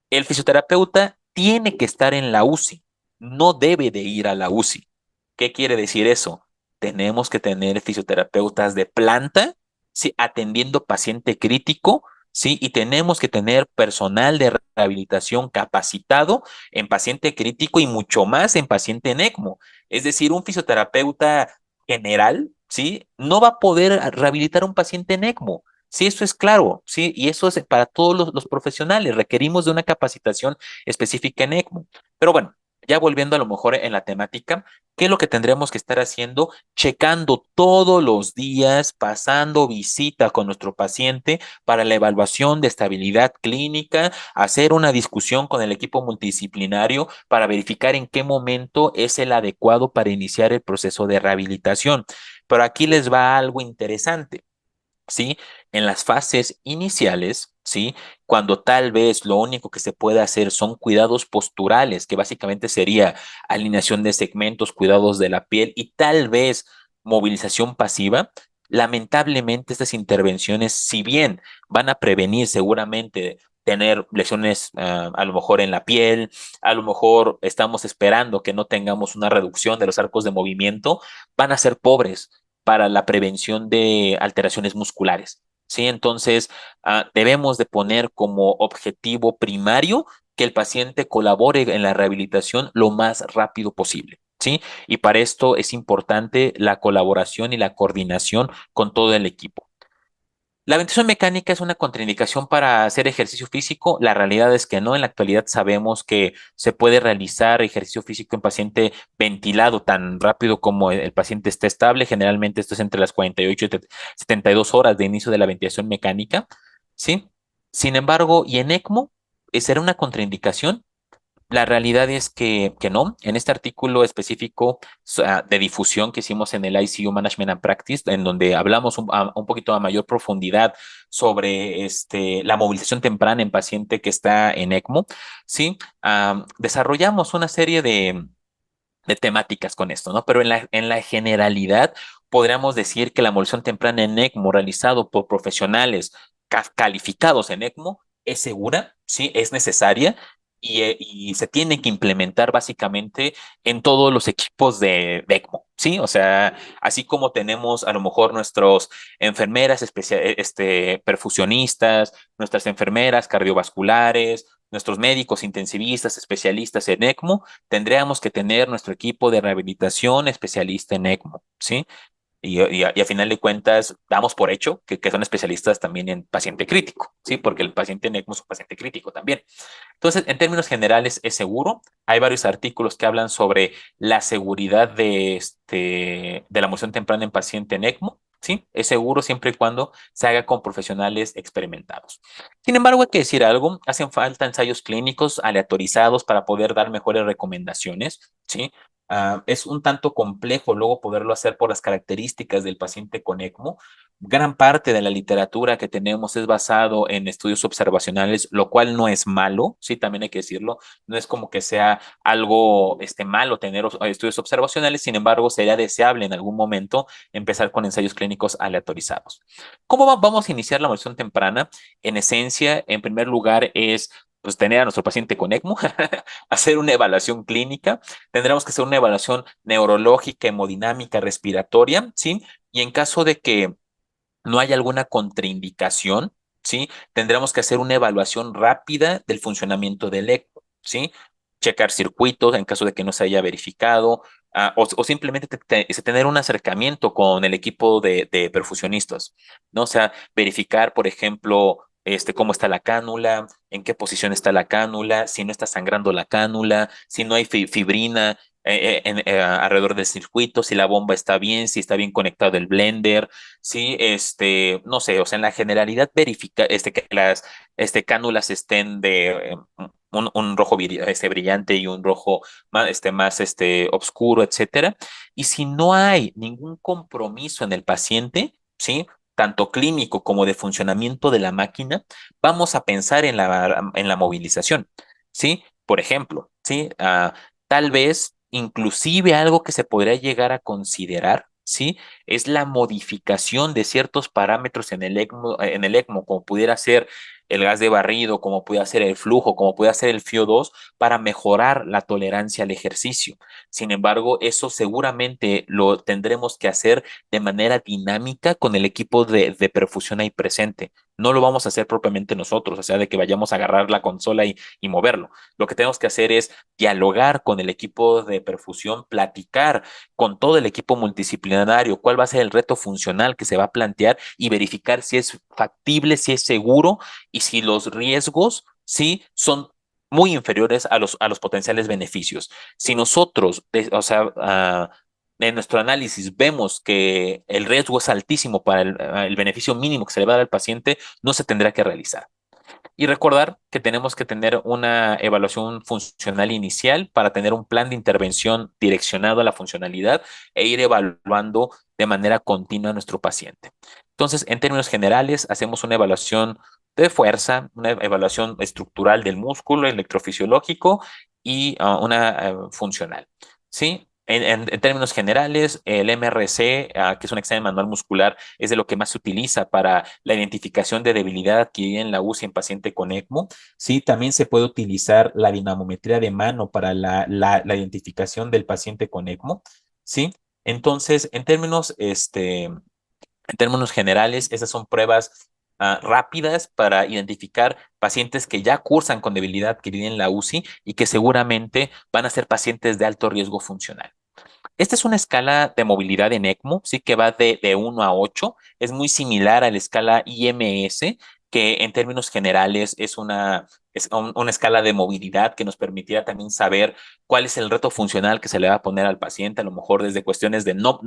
S3: el fisioterapeuta tiene que estar en la UCI, no debe de ir a la UCI. ¿Qué quiere decir eso? Tenemos que tener fisioterapeutas de planta, sí, atendiendo paciente crítico, sí, y tenemos que tener personal de rehabilitación capacitado en paciente crítico y mucho más en paciente en ECMO. Es decir, un fisioterapeuta general, sí, no va a poder rehabilitar a un paciente en ECMO. Sí, eso es claro, sí, y eso es para todos los profesionales. Requerimos de una capacitación específica en ECMO. Pero bueno, ya volviendo a lo mejor en la temática, ¿qué es lo que tendremos que estar haciendo? Checando todos los días, pasando visita con nuestro paciente para la evaluación de estabilidad clínica, hacer una discusión con el equipo multidisciplinario para verificar en qué momento es el adecuado para iniciar el proceso de rehabilitación. Pero aquí les va algo interesante. ¿Sí? En las fases iniciales, ¿sí? Cuando tal vez lo único que se puede hacer son cuidados posturales, que básicamente sería alineación de segmentos, cuidados de la piel y tal vez movilización pasiva. Lamentablemente estas intervenciones, si bien van a prevenir seguramente tener lesiones a lo mejor en la piel, a lo mejor estamos esperando que no tengamos una reducción de los arcos de movimiento, van a ser pobres para la prevención de alteraciones musculares. ¿Sí? Entonces, debemos de poner como objetivo primario que el paciente colabore en la rehabilitación lo más rápido posible. ¿Sí? Y para esto es importante la colaboración y la coordinación con todo el equipo. La ventilación mecánica es una contraindicación para hacer ejercicio físico. La realidad es que no. En la actualidad sabemos que se puede realizar ejercicio físico en paciente ventilado tan rápido como el paciente esté estable. Generalmente esto es entre las 48 y 72 horas de inicio de la ventilación mecánica. ¿Sí? Sin embargo, y en ECMO, ¿será una contraindicación? La realidad es que no. En este artículo específico de difusión que hicimos en el ICU Management and Practice, en donde hablamos un poquito a mayor profundidad sobre la movilización temprana en paciente que está en ECMO, ¿sí? Desarrollamos una serie de temáticas con esto, ¿no? Pero en la generalidad podríamos decir que la movilización temprana en ECMO realizado por profesionales calificados en ECMO es segura, sí, es necesaria y se tiene que implementar básicamente en todos los equipos de ECMO, ¿sí? O sea, así como tenemos a lo mejor nuestros enfermeras perfusionistas, nuestras enfermeras cardiovasculares, nuestros médicos intensivistas, especialistas en ECMO, tendríamos que tener nuestro equipo de rehabilitación especialista en ECMO, ¿sí? Y a final de cuentas, damos por hecho que son especialistas también en paciente crítico, ¿sí? Porque el paciente en ECMO es un paciente crítico también. Entonces, en términos generales, es seguro. Hay varios artículos que hablan sobre la seguridad de la moción temprana en paciente en ECMO. Sí, es seguro siempre y cuando se haga con profesionales experimentados. Sin embargo, hay que decir algo, hacen falta ensayos clínicos aleatorizados para poder dar mejores recomendaciones, ¿sí? Es un tanto complejo luego poderlo hacer por las características del paciente con ECMO. Gran parte de la literatura que tenemos es basado en estudios observacionales, lo cual no es malo, sí, también hay que decirlo, no es como que sea algo malo tener estudios observacionales, sin embargo, sería deseable en algún momento empezar con ensayos clínicos aleatorizados. ¿Cómo vamos a iniciar la evaluación temprana? En esencia, en primer lugar, es pues tener a nuestro paciente con ECMO, hacer una evaluación clínica, tendremos que hacer una evaluación neurológica, hemodinámica, respiratoria, ¿sí? Y en caso de que no hay alguna contraindicación, ¿sí? Tendremos que hacer una evaluación rápida del funcionamiento del ECMO, ¿sí? Checar circuitos en caso de que no se haya verificado, o simplemente tener un acercamiento con el equipo de perfusionistas, ¿no? O sea, verificar, por ejemplo, cómo está la cánula, en qué posición está la cánula, si no está sangrando la cánula, si no hay fibrina alrededor del circuito, si la bomba está bien, si está bien conectado el blender, sí, no sé, o sea, en la generalidad verifica que las cánulas estén de un rojo brillante y un rojo más oscuro, etcétera. Y si no hay ningún compromiso en el paciente, ¿sí? Tanto clínico como de funcionamiento de la máquina, vamos a pensar en la movilización, ¿sí? Por ejemplo, ¿sí? Tal vez inclusive algo que se podría llegar a considerar, ¿sí? Es la modificación de ciertos parámetros en el ECMO, como pudiera ser el gas de barrido, como pudiera ser el flujo, como pudiera ser el FiO2, para mejorar la tolerancia al ejercicio. Sin embargo, eso seguramente lo tendremos que hacer de manera dinámica con el equipo de perfusión ahí presente. No lo vamos a hacer propiamente nosotros, o sea, de que vayamos a agarrar la consola y moverlo. Lo que tenemos que hacer es dialogar con el equipo de perfusión, platicar con todo el equipo multidisciplinario cuál va a ser el reto funcional que se va a plantear y verificar si es factible, si es seguro y si los riesgos sí son muy inferiores a los potenciales beneficios. Si nosotros, o sea, en nuestro análisis vemos que el riesgo es altísimo para el beneficio mínimo que se le va a dar al paciente, no se tendrá que realizar. Y recordar que tenemos que tener una evaluación funcional inicial para tener un plan de intervención direccionado a la funcionalidad e ir evaluando de manera continua a nuestro paciente. Entonces, en términos generales, hacemos una evaluación de fuerza, una evaluación estructural del músculo, electrofisiológico y una funcional. ¿Sí? En términos generales, el MRC, que es un examen manual muscular, es de lo que más se utiliza para la identificación de debilidad adquirida en la UCI en paciente con ECMO. Sí, también se puede utilizar la dinamometría de mano para la identificación del paciente con ECMO. Sí, entonces, en términos generales, esas son pruebas rápidas para identificar pacientes que ya cursan con debilidad adquirida en la UCI y que seguramente van a ser pacientes de alto riesgo funcional. Esta es una escala de movilidad en ECMO, sí que va de 1 a 8. Es muy similar a la escala IMS, que en términos generales una escala de movilidad que nos permitirá también saber cuál es el reto funcional que se le va a poner al paciente, a lo mejor desde cuestiones de no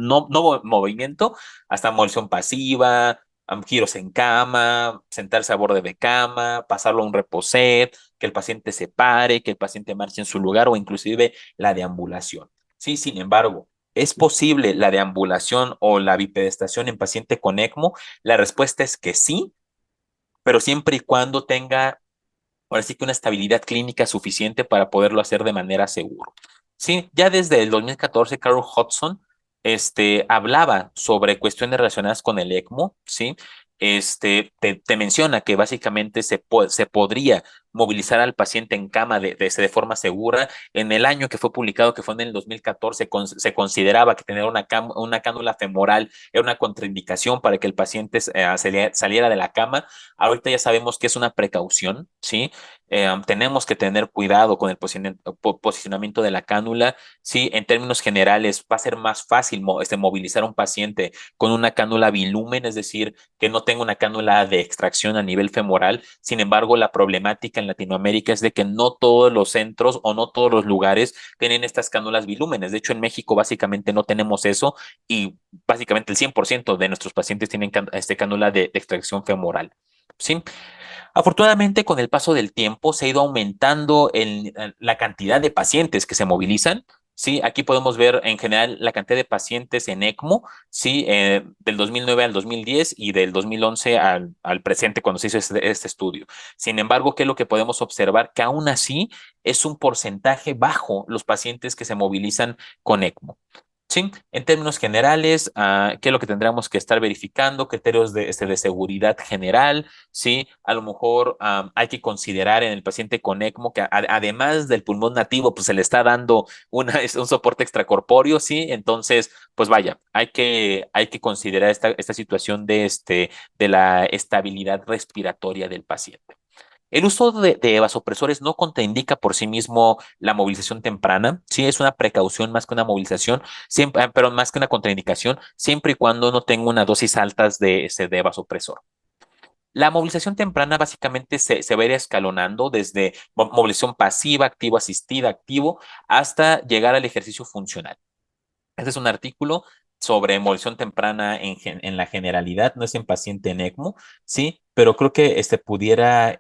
S3: movimiento hasta movilización pasiva, giros en cama, sentarse a borde de cama, pasarlo a un reposet, que el paciente se pare, que el paciente marche en su lugar o inclusive la deambulación. Sí, sin embargo, ¿es posible la deambulación o la bipedestación en paciente con ECMO? La respuesta es que sí, pero siempre y cuando tenga, ahora sí que una estabilidad clínica suficiente para poderlo hacer de manera segura. Sí, ya desde el 2014, Carol Hodgson hablaba sobre cuestiones relacionadas con el ECMO, ¿sí? Te menciona que básicamente se podría movilizar al paciente en cama de forma segura. En el año que fue publicado, que fue en el 2014, se consideraba que tener una cánula femoral era una contraindicación para que el paciente saliera de la cama. Ahorita ya sabemos que es una precaución, ¿sí? Tenemos que tener cuidado con el posicionamiento de la cánula. Sí, en términos generales va a ser más fácil movilizar a un paciente con una cánula bilumen, es decir, que no tenga una cánula de extracción a nivel femoral. Sin embargo, la problemática en Latinoamérica es de que no todos los centros o no todos los lugares tienen estas cánulas bilúmenes. De hecho, en México básicamente no tenemos eso y básicamente el 100% de nuestros pacientes tienen cánula de extracción femoral. ¿Sí? Afortunadamente, con el paso del tiempo se ha ido aumentando la cantidad de pacientes que se movilizan. Sí, aquí podemos ver en general la cantidad de pacientes en ECMO, sí, del 2009 al 2010 y del 2011 al presente cuando se hizo este estudio. Sin embargo, ¿qué es lo que podemos observar? Que aún así es un porcentaje bajo los pacientes que se movilizan con ECMO. Sí, en términos generales, ¿qué es lo que tendríamos que estar verificando? Criterios de seguridad general, sí, a lo mejor hay que considerar en el paciente con ECMO que además del pulmón nativo, pues se le está dando un soporte extracorpóreo, sí, entonces, pues vaya, hay que considerar esta situación de la estabilidad respiratoria del paciente. El uso de vasopresores no contraindica por sí mismo la movilización temprana, sí es una precaución más que una movilización, siempre, pero más que una contraindicación, siempre y cuando no tenga una dosis altas de vasopresor. La movilización temprana básicamente se va a ir escalonando desde movilización pasiva, activo, asistida, activo, hasta llegar al ejercicio funcional. Este es un artículo sobre movilización temprana en la generalidad, no es en paciente en ECMO, sí, pero creo que pudiera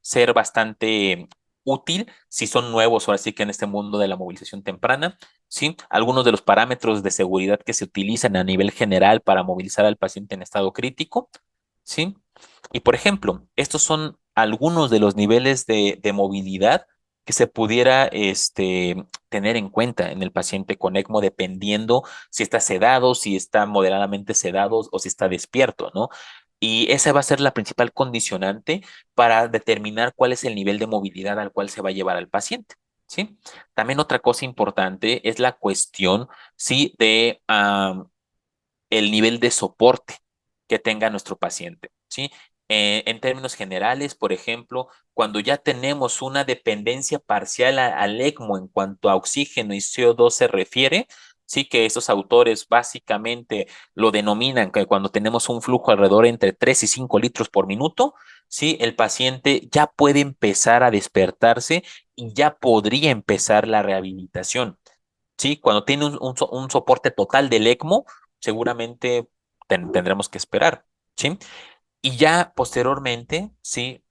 S3: ser bastante útil si son nuevos ahora sí que en este mundo de la movilización temprana, sí. Algunos de los parámetros de seguridad que se utilizan a nivel general para movilizar al paciente en estado crítico, sí. Y por ejemplo, estos son algunos de los niveles de movilidad que se pudiera tener en cuenta en el paciente con ECMO, dependiendo si está sedado, si está moderadamente sedado o si está despierto, ¿no? Y esa va a ser la principal condicionante para determinar cuál es el nivel de movilidad al cual se va a llevar al paciente, ¿sí? También otra cosa importante es la cuestión, ¿sí? De el nivel de soporte que tenga nuestro paciente, ¿sí? En términos generales, por ejemplo, cuando ya tenemos una dependencia parcial al ECMO en cuanto a oxígeno y CO2 se refiere, sí que esos autores básicamente lo denominan que cuando tenemos un flujo alrededor entre 3 y 5 litros por minuto, sí, el paciente ya puede empezar a despertarse y ya podría empezar la rehabilitación. Sí, cuando tiene un soporte total del ECMO, seguramente tendremos que esperar, ¿sí? Y ya posteriormente, sí,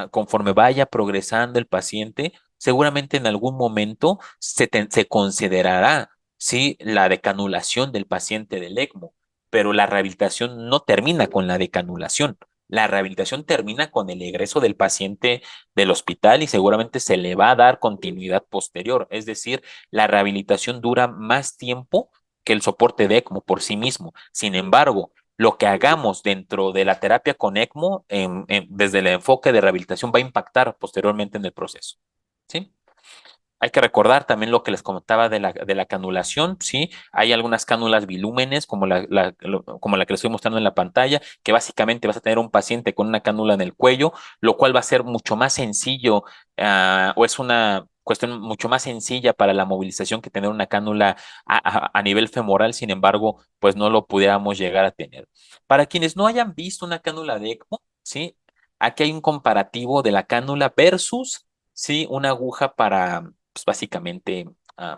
S3: conforme vaya progresando el paciente, seguramente en algún momento se considerará, sí, la decanulación del paciente del ECMO, pero la rehabilitación no termina con la decanulación. La rehabilitación termina con el egreso del paciente del hospital y seguramente se le va a dar continuidad posterior. Es decir, la rehabilitación dura más tiempo que el soporte de ECMO por sí mismo. Sin embargo, lo que hagamos dentro de la terapia con ECMO, desde el enfoque de rehabilitación, va a impactar posteriormente en el proceso. ¿Sí? Hay que recordar también lo que les comentaba de la canulación, ¿sí? Hay algunas cánulas bilúmenes, como la que les estoy mostrando en la pantalla, que básicamente vas a tener un paciente con una cánula en el cuello, lo cual va a ser mucho más sencillo, o es una cuestión mucho más sencilla para la movilización que tener una cánula a nivel femoral, sin embargo, pues no lo pudiéramos llegar a tener. Para quienes no hayan visto una cánula de ECMO, ¿sí? Aquí hay un comparativo de la cánula versus, ¿sí? Una aguja para pues básicamente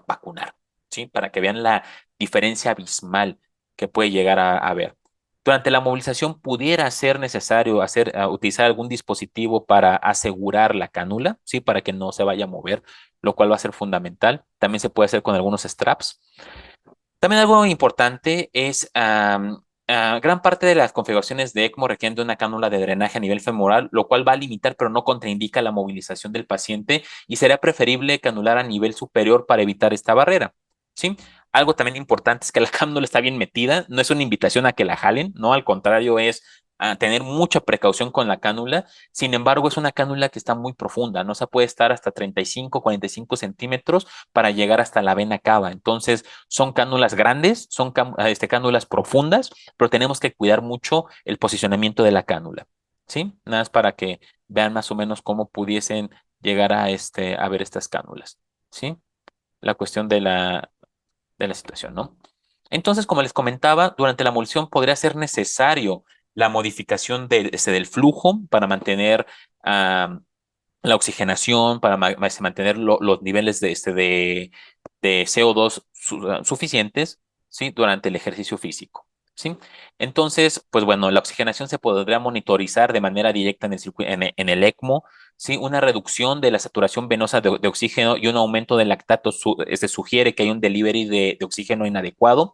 S3: vacunar, ¿sí? Para que vean la diferencia abismal que puede llegar a haber. Durante la movilización pudiera ser necesario utilizar algún dispositivo para asegurar la cánula, ¿sí? Para que no se vaya a mover, lo cual va a ser fundamental. También se puede hacer con algunos straps. También algo importante es gran parte de las configuraciones de ECMO requieren de una cánula de drenaje a nivel femoral, lo cual va a limitar pero no contraindica la movilización del paciente y sería preferible canular a nivel superior para evitar esta barrera. ¿Sí? Algo también importante es que la cánula está bien metida, no es una invitación a que la jalen, no, al contrario es tener mucha precaución con la cánula. Sin embargo, es una cánula que está muy profunda, no se puede estar hasta 35, 45 centímetros para llegar hasta la vena cava. Entonces, son cánulas grandes, son cánulas profundas, pero tenemos que cuidar mucho el posicionamiento de la cánula, ¿sí? Nada más para que vean más o menos cómo pudiesen llegar a ver estas cánulas, ¿sí? La cuestión de la situación, ¿no? Entonces, como les comentaba, durante la emulsión podría ser necesario la modificación del flujo para mantener la oxigenación, para mantener los niveles de CO2 suficientes, ¿sí? Durante el ejercicio físico, ¿sí? Entonces, pues bueno, la oxigenación se podría monitorizar de manera directa en el ECMO, ¿sí? Una reducción de la saturación venosa de oxígeno y un aumento del lactato sugiere que hay un delivery de oxígeno inadecuado.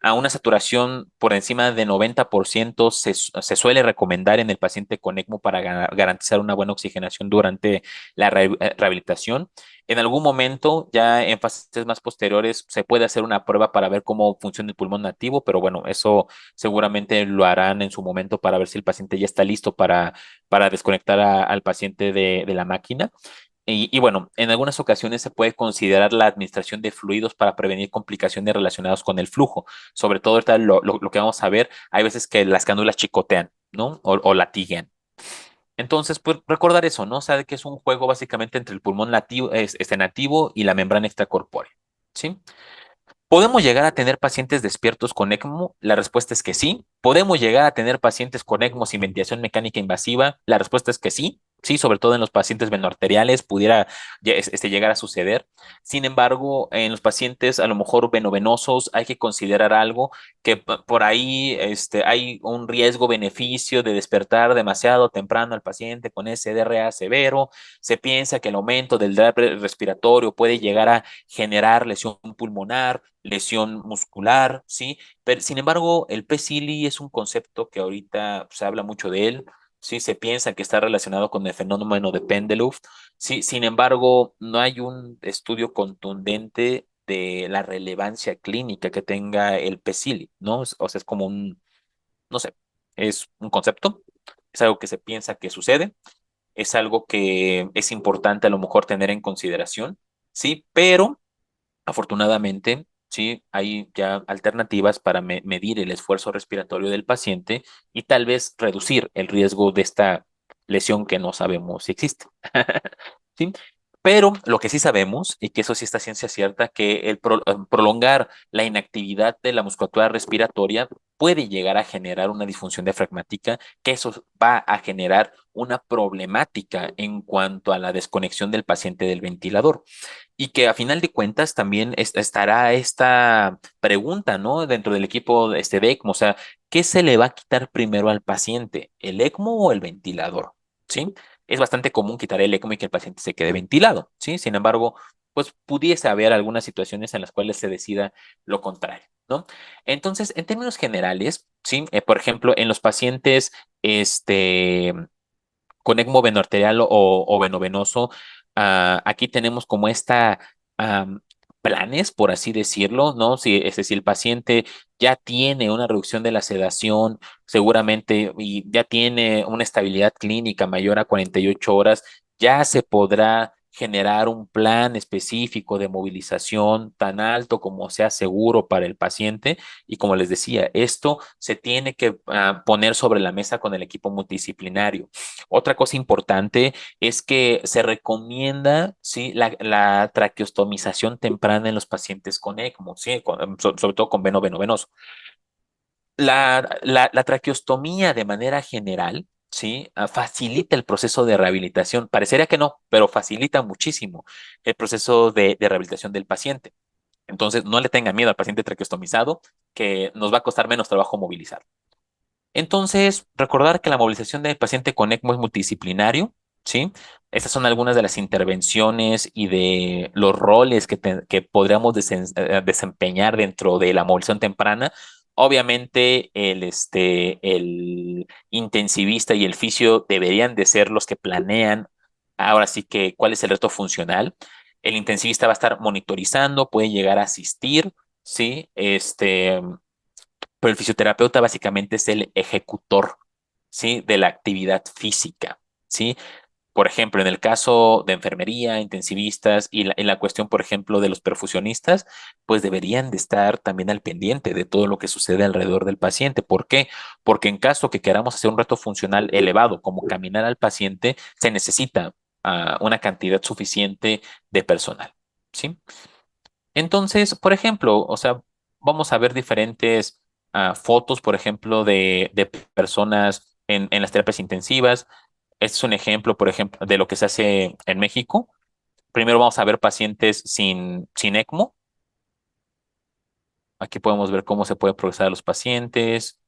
S3: A una saturación por encima de 90% se suele recomendar en el paciente con ECMO para garantizar una buena oxigenación durante la rehabilitación. En algún momento, ya en fases más posteriores, se puede hacer una prueba para ver cómo funciona el pulmón nativo, pero bueno, eso seguramente lo harán en su momento para ver si el paciente ya está listo para desconectar al paciente de la máquina. Y bueno, en algunas ocasiones se puede considerar la administración de fluidos para prevenir complicaciones relacionadas con el flujo. Sobre todo ahorita lo que vamos a ver, hay veces que las cánulas chicotean, ¿no? O latiguean. Entonces, pues recordar eso, ¿no? Sabe que es un juego básicamente entre el pulmón nativo, nativo y la membrana extracorpórea, ¿sí? ¿Podemos llegar a tener pacientes despiertos con ECMO? La respuesta es que sí. ¿Podemos llegar a tener pacientes con ECMO sin ventilación mecánica invasiva? La respuesta es que sí. Sí, sobre todo en los pacientes venoarteriales pudiera llegar a suceder. Sin embargo, en los pacientes a lo mejor venovenosos hay que considerar algo que por ahí hay un riesgo-beneficio de despertar demasiado temprano al paciente con SDRA severo. Se piensa que el aumento del drive respiratorio puede llegar a generar lesión pulmonar, lesión muscular, ¿sí? Pero, sin embargo, el PCILI es un concepto que ahorita se habla mucho de él, Sí, se piensa que está relacionado con el fenómeno de Pendeluft. Sí, sin embargo, no hay un estudio contundente de la relevancia clínica que tenga el PECILI, ¿no? O sea, es como no sé, es un concepto, es algo que se piensa que sucede, es algo que es importante a lo mejor tener en consideración, sí, pero afortunadamente, sí, hay ya alternativas para medir el esfuerzo respiratorio del paciente y tal vez reducir el riesgo de esta lesión que no sabemos si existe. ¿Sí? Pero lo que sí sabemos, y que eso sí está ciencia cierta, que prolongar la inactividad de la musculatura respiratoria puede llegar a generar una disfunción diafragmática, que eso va a generar una problemática en cuanto a la desconexión del paciente del ventilador. Y que a final de cuentas también estará esta pregunta, ¿no? Dentro del equipo de ECMO, o sea, ¿qué se le va a quitar primero al paciente? ¿El ECMO o el ventilador? ¿Sí? Es bastante común quitar el ECMO y que el paciente se quede ventilado, ¿sí? Sin embargo, pues pudiese haber algunas situaciones en las cuales se decida lo contrario, ¿no? Entonces, en términos generales, ¿sí? Por ejemplo, en los pacientes, este con ECMO venoarterial o venovenoso, aquí tenemos como esta planes, por así decirlo, ¿no? Si, es decir, el paciente ya tiene una reducción de la sedación, seguramente, y ya tiene una estabilidad clínica mayor a 48 horas, ya se podrá generar un plan específico de movilización tan alto como sea seguro para el paciente. Y como les decía, esto se tiene que poner sobre la mesa con el equipo multidisciplinario. Otra cosa importante es que se recomienda, ¿sí? La traqueostomización temprana en los pacientes con ECMO, ¿sí? Sobre todo con venoso. La traqueostomía de manera general, ¿sí? Facilita el proceso de rehabilitación. Parecería que no, pero facilita muchísimo el proceso de rehabilitación del paciente. Entonces, no le tenga miedo al paciente traqueostomizado, que nos va a costar menos trabajo movilizar. Entonces, recordar que la movilización del paciente con ECMO es multidisciplinario, ¿sí? Estas son algunas de las intervenciones y de los roles que podríamos desempeñar dentro de la movilización temprana. Obviamente, el intensivista y el fisio deberían de ser los que planean ahora sí que cuál es el reto funcional. El intensivista va a estar monitorizando, puede llegar a asistir, ¿sí? Pero el fisioterapeuta básicamente es el ejecutor, ¿sí? De la actividad física, ¿sí? Por ejemplo, en el caso de enfermería, intensivistas y en la cuestión, por ejemplo, de los perfusionistas, pues deberían de estar también al pendiente de todo lo que sucede alrededor del paciente. ¿Por qué? Porque en caso que queramos hacer un reto funcional elevado, como caminar al paciente, se necesita una cantidad suficiente de personal, ¿sí? Entonces, por ejemplo, o sea, vamos a ver diferentes fotos, por ejemplo, de personas en las terapias intensivas. Este es un ejemplo, por ejemplo, de lo que se hace en México. Primero vamos a ver pacientes sin ECMO. Aquí podemos ver cómo se puede progresar a los pacientes,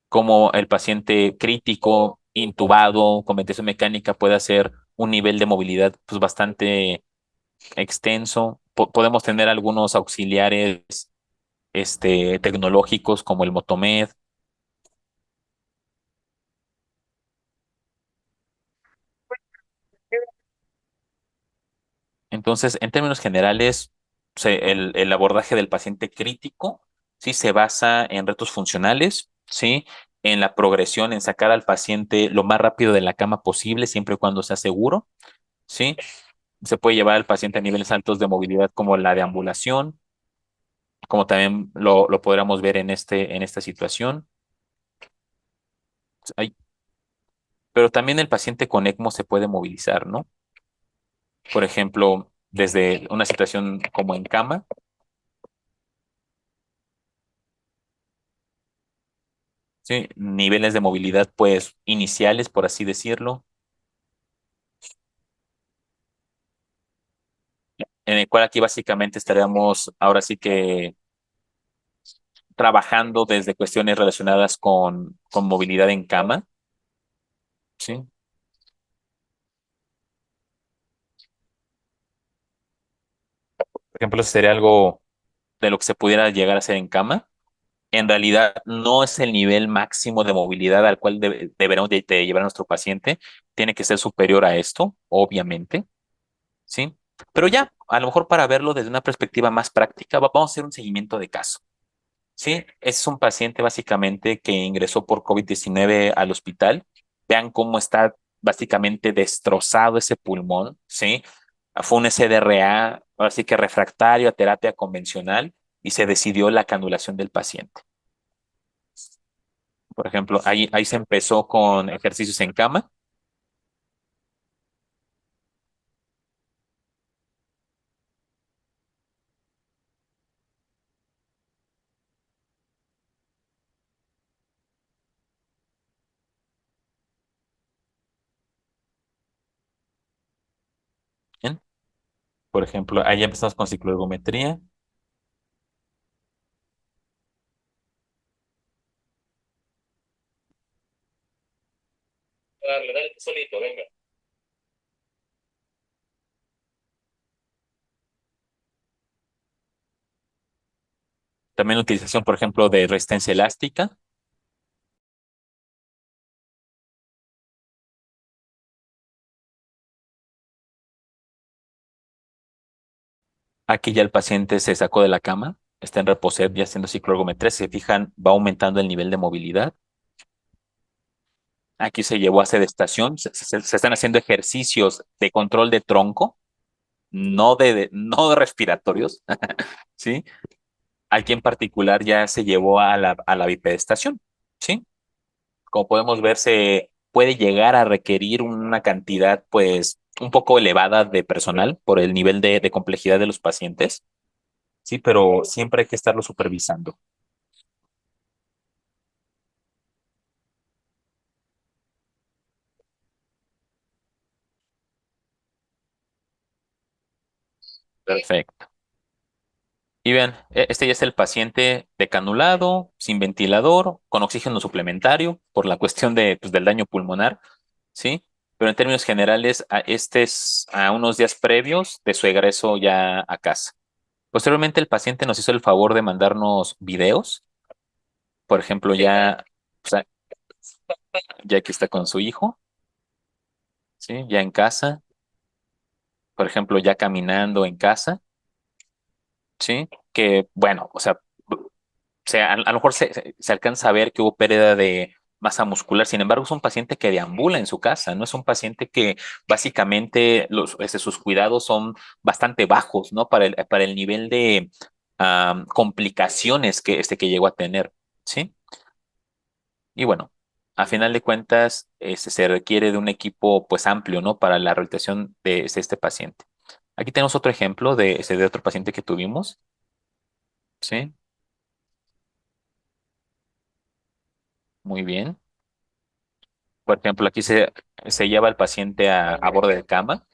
S3: cómo el paciente crítico, intubado, con ventilación mecánica, puede hacer un nivel de movilidad pues, bastante extenso. Podemos tener algunos auxiliares tecnológicos como el Motomed. Entonces, en términos generales, el abordaje del paciente crítico, sí, se basa en retos funcionales, sí, en la progresión, en sacar al paciente lo más rápido de la cama posible, siempre y cuando sea seguro, sí. Se puede llevar al paciente a niveles altos de movilidad como la deambulación, como también lo podríamos ver en esta situación. Hay- pero también el paciente con ECMO se puede movilizar, ¿no? Por ejemplo, desde una situación como en cama, ¿sí? Niveles de movilidad, pues, iniciales, por así decirlo, en el cual aquí básicamente estaríamos ahora sí que trabajando desde cuestiones relacionadas con movilidad en cama, ¿sí? Por ejemplo, eso sería algo de lo que se pudiera llegar a hacer en cama. en realidad no es el nivel máximo de movilidad al cual deberemos de llevar a nuestro paciente. Tiene que ser superior a esto, obviamente, ¿sí? Pero ya, a lo mejor para verlo desde una perspectiva más práctica, vamos a hacer un seguimiento de caso. Sí, es un paciente básicamente que ingresó por COVID-19 al hospital. Vean cómo está básicamente destrozado ese pulmón, ¿sí? Fue un SDRA, así que refractario a terapia convencional y se decidió la canulación del paciente. Por ejemplo, ahí se empezó con ejercicios en cama. ¿Bien? Por ejemplo, ahí empezamos con cicloergometría. Dale, dale, solito, venga. También la utilización, por ejemplo, de resistencia elástica. Aquí ya el paciente se sacó de la cama, está en reposer ya haciendo cicloergometría. Si se fijan, va aumentando el nivel de movilidad. Aquí se llevó a sedestación. Se están haciendo ejercicios de control de tronco, no de respiratorios, ¿sí? Aquí en particular ya se llevó a la bipedestación, ¿sí? Como podemos ver, se puede llegar a requerir una cantidad, pues, un poco elevada de personal por el nivel de complejidad de los pacientes, ¿sí? Pero siempre hay que estarlo supervisando. Perfecto. Y vean, este ya es el paciente decanulado, sin ventilador, con oxígeno suplementario por la cuestión pues, del daño pulmonar, ¿sí? Pero en términos generales, este es a unos días previos de su egreso ya a casa. Posteriormente, el paciente nos hizo el favor de mandarnos videos. Por ejemplo, o sea, ya que está con su hijo, ¿sí? Ya en casa. Por ejemplo, ya caminando en casa, ¿sí? Que, bueno, o sea, a lo mejor se alcanza a ver que hubo pérdida de masa muscular. Sin embargo, es un paciente que deambula en su casa, no es un paciente que básicamente sus cuidados son bastante bajos, ¿no? Para el nivel de complicaciones que llegó a tener, ¿sí? Y bueno, a final de cuentas, se requiere de un equipo pues amplio, ¿no? Para la rehabilitación de este paciente. Aquí tenemos otro ejemplo de otro paciente que tuvimos, ¿sí? Muy bien. Por ejemplo, aquí se lleva al paciente a borde de cama.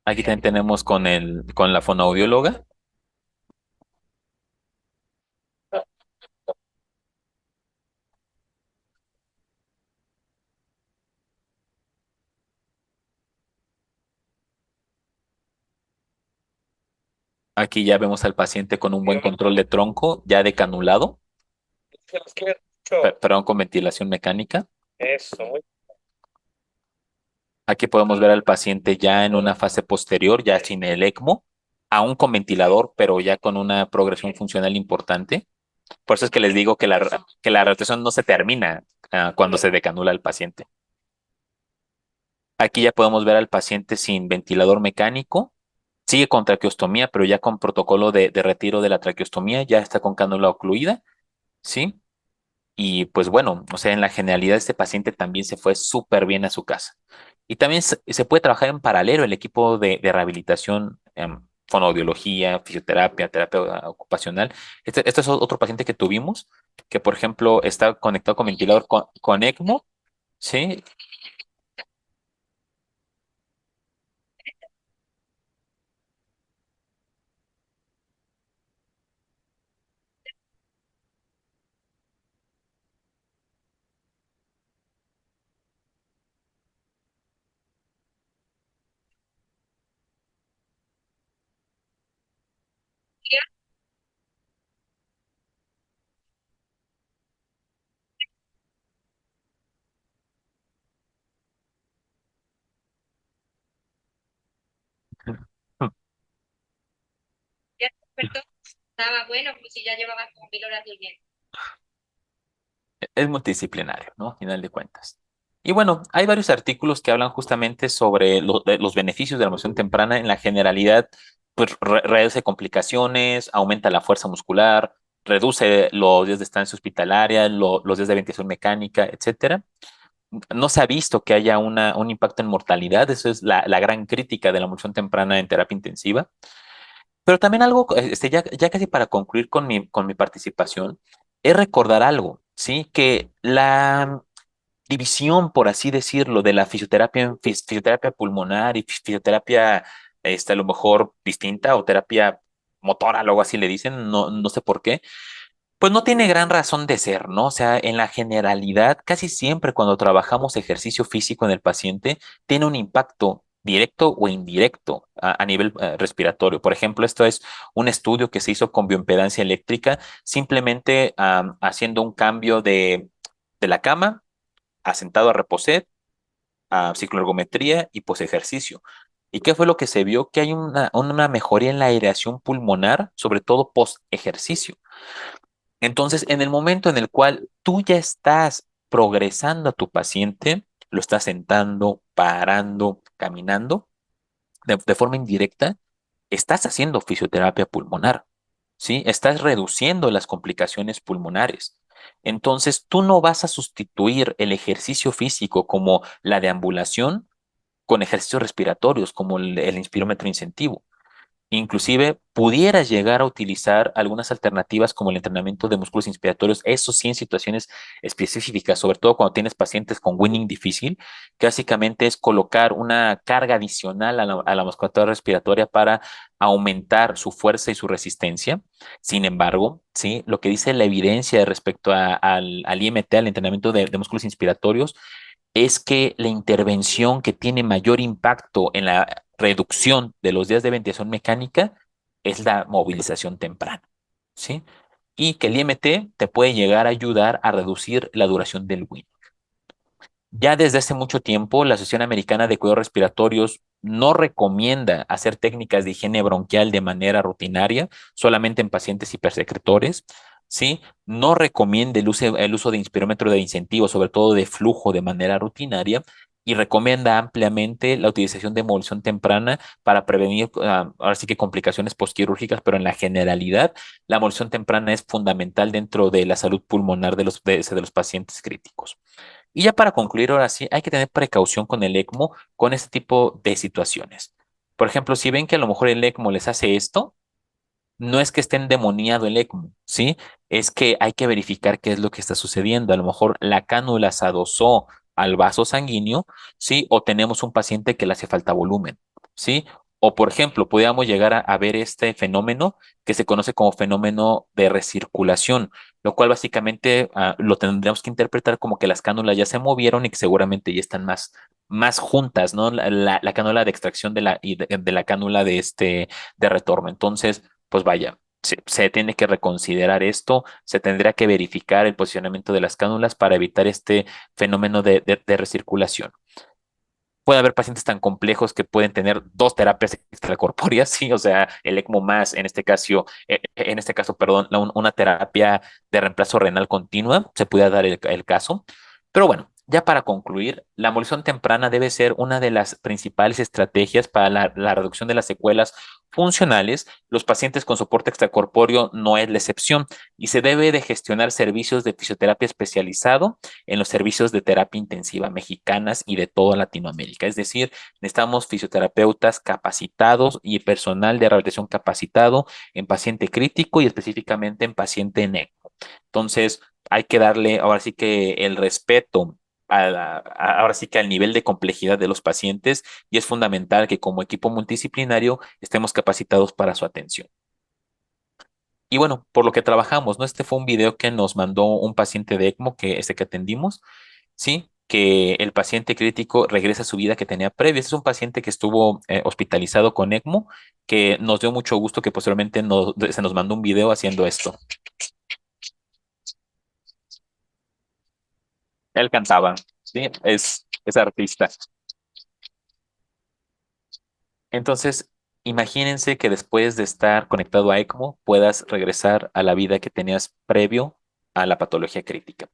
S3: Aquí también tenemos con la fonoaudióloga. Aquí ya vemos al paciente con un buen control de tronco, ya decanulado, perdón, con ventilación mecánica. Aquí podemos ver al paciente ya en una fase posterior, ya sin el ECMO, aún con ventilador, pero ya con una progresión funcional importante. Por eso es que les digo que la rotación no se termina cuando se decanula el paciente. Aquí ya podemos ver al paciente sin ventilador mecánico. Sigue con traqueostomía, pero ya con protocolo de retiro de la traqueostomía, ya está con cánula ocluida, ¿sí? Y pues bueno, o sea, en la generalidad este paciente también se fue súper bien a su casa. Y también se puede trabajar en paralelo el equipo de rehabilitación, fonoaudiología, fisioterapia, terapia ocupacional. Este es otro paciente que tuvimos, que por ejemplo está conectado con ventilador con ECMO, ¿sí?
S2: Ya despertó. Estaba bueno, pues si ya llevaba como 1000 horas durmiendo.
S3: Es multidisciplinario, ¿no? A final de cuentas. Y bueno, hay varios artículos que hablan justamente sobre de los beneficios de la emoción temprana. En la generalidad, pues reduce complicaciones, aumenta la fuerza muscular, reduce los días de estancia hospitalaria, los días de ventilación mecánica, etcétera. No se ha visto que haya un impacto en mortalidad. Eso es la gran crítica de la emoción temprana en terapia intensiva. Pero también algo, ya casi para concluir con mi participación, es recordar algo, ¿sí? Que la división, por así decirlo, de la fisioterapia en fisioterapia pulmonar y fisioterapia, a lo mejor distinta o terapia motora, algo así le dicen, no sé por qué, pues no tiene gran razón de ser, ¿no? O sea, en la generalidad, casi siempre cuando trabajamos ejercicio físico en el paciente, tiene un impacto directo o indirecto a nivel respiratorio. Por ejemplo, esto es un estudio que se hizo con bioimpedancia eléctrica, simplemente haciendo un cambio de la cama a sentado a reposer, a cicloergometría y posejercicio. ¿Y qué fue lo que se vio? Que hay una mejoría en la aireación pulmonar, sobre todo post ejercicio. Entonces, en el momento en el cual tú ya estás progresando a tu paciente, lo estás sentando, parando, caminando, de forma indirecta, estás haciendo fisioterapia pulmonar, ¿sí? Estás reduciendo las complicaciones pulmonares. Entonces, tú no vas a sustituir el ejercicio físico como la deambulación con ejercicios respiratorios, como el inspirómetro incentivo. Inclusive pudieras llegar a utilizar algunas alternativas como el entrenamiento de músculos inspiratorios, eso sí en situaciones específicas, sobre todo cuando tienes pacientes con winning difícil, que básicamente es colocar una carga adicional a la musculatura respiratoria para aumentar su fuerza y su resistencia. Sin embargo, sí, lo que dice la evidencia respecto al IMT, al entrenamiento de músculos inspiratorios, es que la intervención que tiene mayor impacto en la reducción de los días de ventilación mecánica es la movilización temprana, ¿sí? Y que el IMT te puede llegar a ayudar a reducir la duración del WIN. Ya desde hace mucho tiempo, la Asociación Americana de Cuidados Respiratorios no recomienda hacer técnicas de higiene bronquial de manera rutinaria, solamente en pacientes hipersecretores, ¿sí? No recomienda el uso de inspirómetro de incentivo, sobre todo de flujo de manera rutinaria, y recomienda ampliamente la utilización de movilización temprana para prevenir, ahora sí que complicaciones postquirúrgicas, pero en la generalidad, la movilización temprana es fundamental dentro de la salud pulmonar de los pacientes críticos. Y ya para concluir, ahora sí, hay que tener precaución con el ECMO con este tipo de situaciones. Por ejemplo, si ven que a lo mejor el ECMO les hace esto, no es que esté endemoniado el ECMO, ¿sí? Es que hay que verificar qué es lo que está sucediendo. A lo mejor la cánula se adosó al vaso sanguíneo, ¿sí? O tenemos un paciente que le hace falta volumen, ¿sí? O, por ejemplo, podríamos llegar a ver este fenómeno que se conoce como fenómeno de recirculación, lo cual básicamente lo tendríamos que interpretar como que las cánulas ya se movieron y que seguramente ya están más juntas, ¿no? La cánula de extracción de la cánula de retorno. Entonces, pues vaya, se tiene que reconsiderar esto, se tendría que verificar el posicionamiento de las cánulas para evitar este fenómeno de recirculación. Puede haber pacientes tan complejos que pueden tener dos terapias extracorpóreas, sí, o sea, el ECMO más, en este caso, perdón, una terapia de reemplazo renal continua, se puede dar el caso. Pero bueno, ya para concluir, la movilización temprana debe ser una de las principales estrategias para la reducción de las secuelas funcionales. Los pacientes con soporte extracorpóreo no es la excepción y se debe de gestionar servicios de fisioterapia especializado en los servicios de terapia intensiva mexicanas y de toda Latinoamérica. Es decir, necesitamos fisioterapeutas capacitados y personal de rehabilitación capacitado en paciente crítico y específicamente en paciente en ECMO. Entonces, hay que darle ahora sí que el respeto ahora sí que al nivel de complejidad de los pacientes y es fundamental que como equipo multidisciplinario estemos capacitados para su atención. Y bueno, por lo que trabajamos, ¿no? Este fue un video que nos mandó un paciente de ECMO que atendimos, ¿sí? Que el paciente crítico regresa a su vida que tenía previa. Este es un paciente que estuvo hospitalizado con ECMO, que nos dio mucho gusto que posteriormente se nos mandó un video haciendo esto. Él cantaba, ¿sí? Es artista. Entonces, imagínense que después de estar conectado a ECMO puedas regresar a la vida que tenías previo a la patología crítica.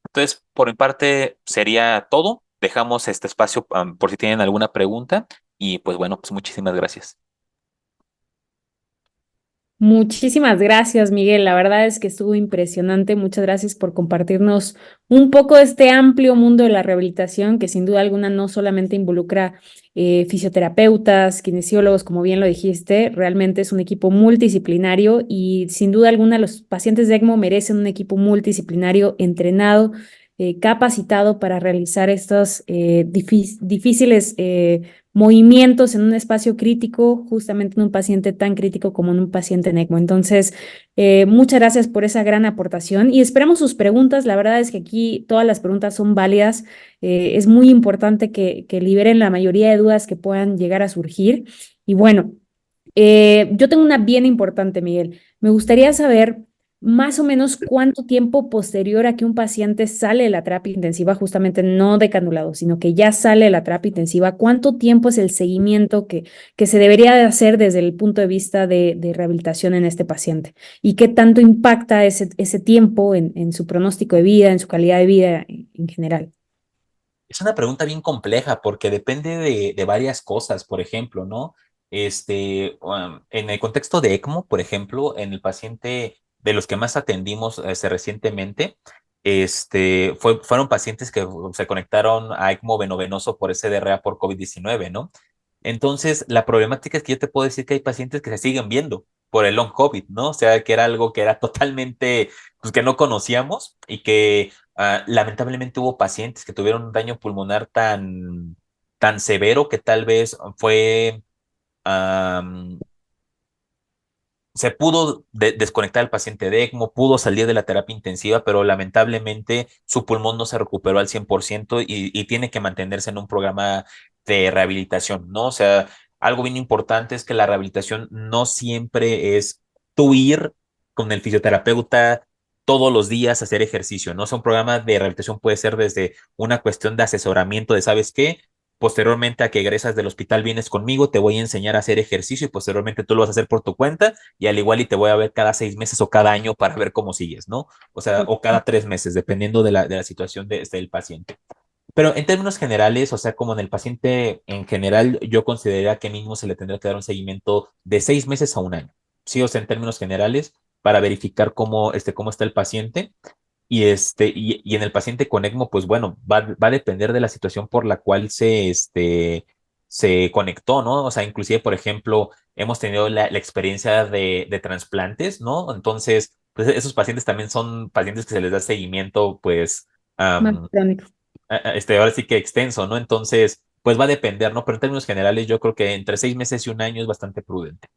S3: Entonces, por mi parte sería todo. Dejamos este espacio por si tienen alguna pregunta y pues bueno, pues muchísimas gracias.
S1: Muchísimas gracias, Miguel. La verdad es que estuvo impresionante. Muchas gracias por compartirnos un poco de este amplio mundo de la rehabilitación, que sin duda alguna no solamente involucra fisioterapeutas, kinesiólogos, como bien lo dijiste, realmente es un equipo multidisciplinario y sin duda alguna los pacientes de ECMO merecen un equipo multidisciplinario entrenado, capacitado para realizar estos difíciles movimientos en un espacio crítico, justamente en un paciente tan crítico como en un paciente en ECMO. Entonces, muchas gracias por esa gran aportación y esperamos sus preguntas. La verdad es que aquí todas las preguntas son válidas. Es muy importante que liberen la mayoría de dudas que puedan llegar a surgir. Y bueno, yo tengo una bien importante, Miguel. Me gustaría saber más o menos cuánto tiempo posterior a que un paciente sale de la terapia intensiva, justamente no de canulado, sino que ya sale de la terapia intensiva, cuánto tiempo es el seguimiento que se debería de hacer desde el punto de vista de rehabilitación en este paciente y qué tanto impacta ese tiempo en su pronóstico de vida, en su calidad de vida en general.
S3: Es una pregunta bien compleja porque depende de varias cosas, por ejemplo, ¿no? En el contexto de ECMO, por ejemplo, en el paciente de los que más atendimos recientemente, fueron pacientes que se conectaron a ECMO venovenoso por SDRA por COVID-19, ¿no? Entonces, la problemática es que yo te puedo decir que hay pacientes que se siguen viendo por el long COVID, ¿no? O sea, que era algo que era totalmente, pues que no conocíamos y que lamentablemente hubo pacientes que tuvieron un daño pulmonar tan severo que tal vez am, se pudo desconectar al paciente de ECMO, pudo salir de la terapia intensiva, pero lamentablemente su pulmón no se recuperó al 100% y tiene que mantenerse en un programa de rehabilitación, ¿no? O sea, algo bien importante es que la rehabilitación no siempre es tú ir con el fisioterapeuta todos los días a hacer ejercicio, ¿no? O sea, un programa de rehabilitación puede ser desde una cuestión de asesoramiento de, ¿sabes qué? Posteriormente a que egresas del hospital vienes conmigo, te voy a enseñar a hacer ejercicio y posteriormente tú lo vas a hacer por tu cuenta y al igual y te voy a ver cada 6 meses o cada año para ver cómo sigues, ¿no? O sea, o cada 3 meses, dependiendo de la situación del paciente. Pero en términos generales, o sea, como en el paciente en general, yo consideraría que mínimo se le tendría que dar un seguimiento de 6 meses a un año. Sí, o sea, en términos generales, para verificar cómo está el paciente. Y en el paciente con ECMO, pues bueno, va a depender de la situación por la cual se conectó, ¿no? O sea, inclusive, por ejemplo, hemos tenido la experiencia de trasplantes, ¿no? Entonces, pues esos pacientes también son pacientes que se les da seguimiento, pues,
S1: Más
S3: am,
S1: crónico.
S3: ahora sí que extenso, ¿no? Entonces, pues va a depender, ¿no? Pero en términos generales, yo creo que entre 6 meses y un año es bastante prudente.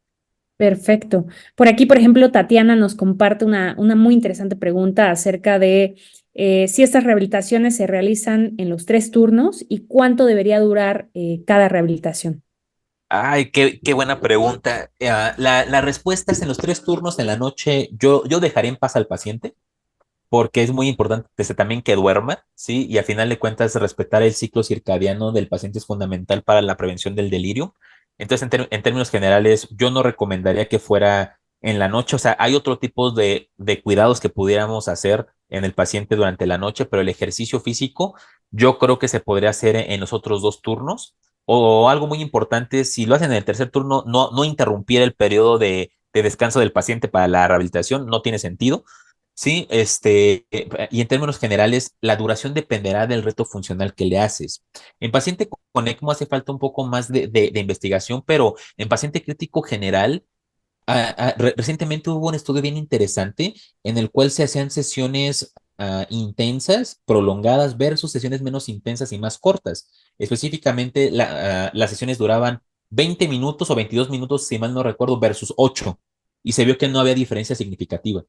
S1: Perfecto. Por aquí, por ejemplo, Tatiana nos comparte una muy interesante pregunta acerca de si estas rehabilitaciones se realizan en los 3 turnos y cuánto debería durar cada rehabilitación.
S3: Ay, qué buena pregunta. La respuesta es en los 3 turnos en la noche. Yo dejaría en paz al paciente porque es muy importante también que duerma, ¿sí? Y al final de cuentas, respetar el ciclo circadiano del paciente es fundamental para la prevención del delirio. Entonces, en términos generales, yo no recomendaría que fuera en la noche. O sea, hay otro tipo de cuidados que pudiéramos hacer en el paciente durante la noche, pero el ejercicio físico yo creo que se podría hacer en los otros 2 turnos. O algo muy importante, si lo hacen en el tercer turno, no interrumpir el periodo de descanso del paciente para la rehabilitación, no tiene sentido. Sí, y en términos generales, la duración dependerá del reto funcional que le haces. En paciente con ECMO hace falta un poco más de investigación, pero en paciente crítico general, recientemente hubo un estudio bien interesante en el cual se hacían sesiones intensas, prolongadas, versus sesiones menos intensas y más cortas. Específicamente, las sesiones duraban 20 minutos o 22 minutos, si mal no recuerdo, versus 8, y se vio que no había diferencia significativa.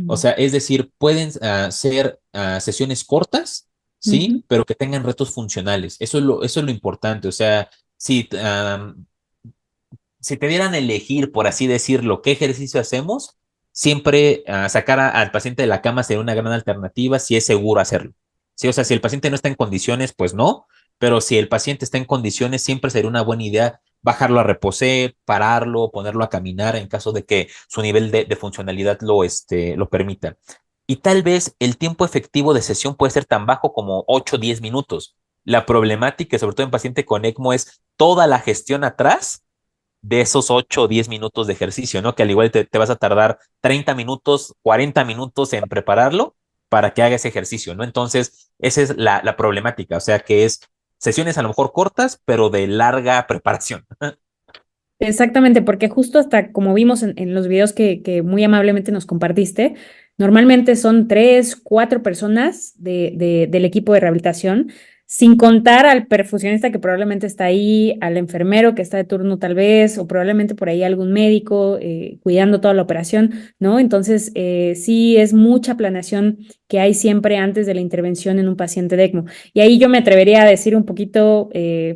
S3: O
S1: Mm.
S3: sea, es decir, pueden ser sesiones cortas,
S1: Ujú.
S3: sí, pero que tengan retos funcionales. Eso es lo importante. O sea, si te dieran a elegir, por así decirlo, qué ejercicio hacemos, siempre sacar al paciente de la cama sería una gran alternativa si es seguro hacerlo. Sí, o sea, si el paciente no está en condiciones, pues no, pero si el paciente está en condiciones, siempre sería una buena idea bajarlo a reposer, pararlo, ponerlo a caminar en caso de que su nivel de funcionalidad lo permita. Y tal vez el tiempo efectivo de sesión puede ser tan bajo como 8 o 10 minutos. La problemática, sobre todo en paciente con ECMO, es toda la gestión atrás de esos 8 o 10 minutos de ejercicio, ¿no? Que al igual te vas a tardar 30 minutos, 40 minutos en prepararlo para que haga ese ejercicio, ¿no? Entonces, esa es la problemática, o sea que es sesiones a lo mejor cortas, pero de larga preparación.
S1: Exactamente, porque justo hasta como vimos en los videos que muy amablemente nos compartiste, normalmente son 3, 4 personas del equipo de rehabilitación, sin contar al perfusionista que probablemente está ahí, al enfermero que está de turno tal vez, o probablemente por ahí algún médico cuidando toda la operación, ¿no? Entonces, sí es mucha planeación que hay siempre antes de la intervención en un paciente de ECMO. Y ahí yo me atrevería a decir un poquito,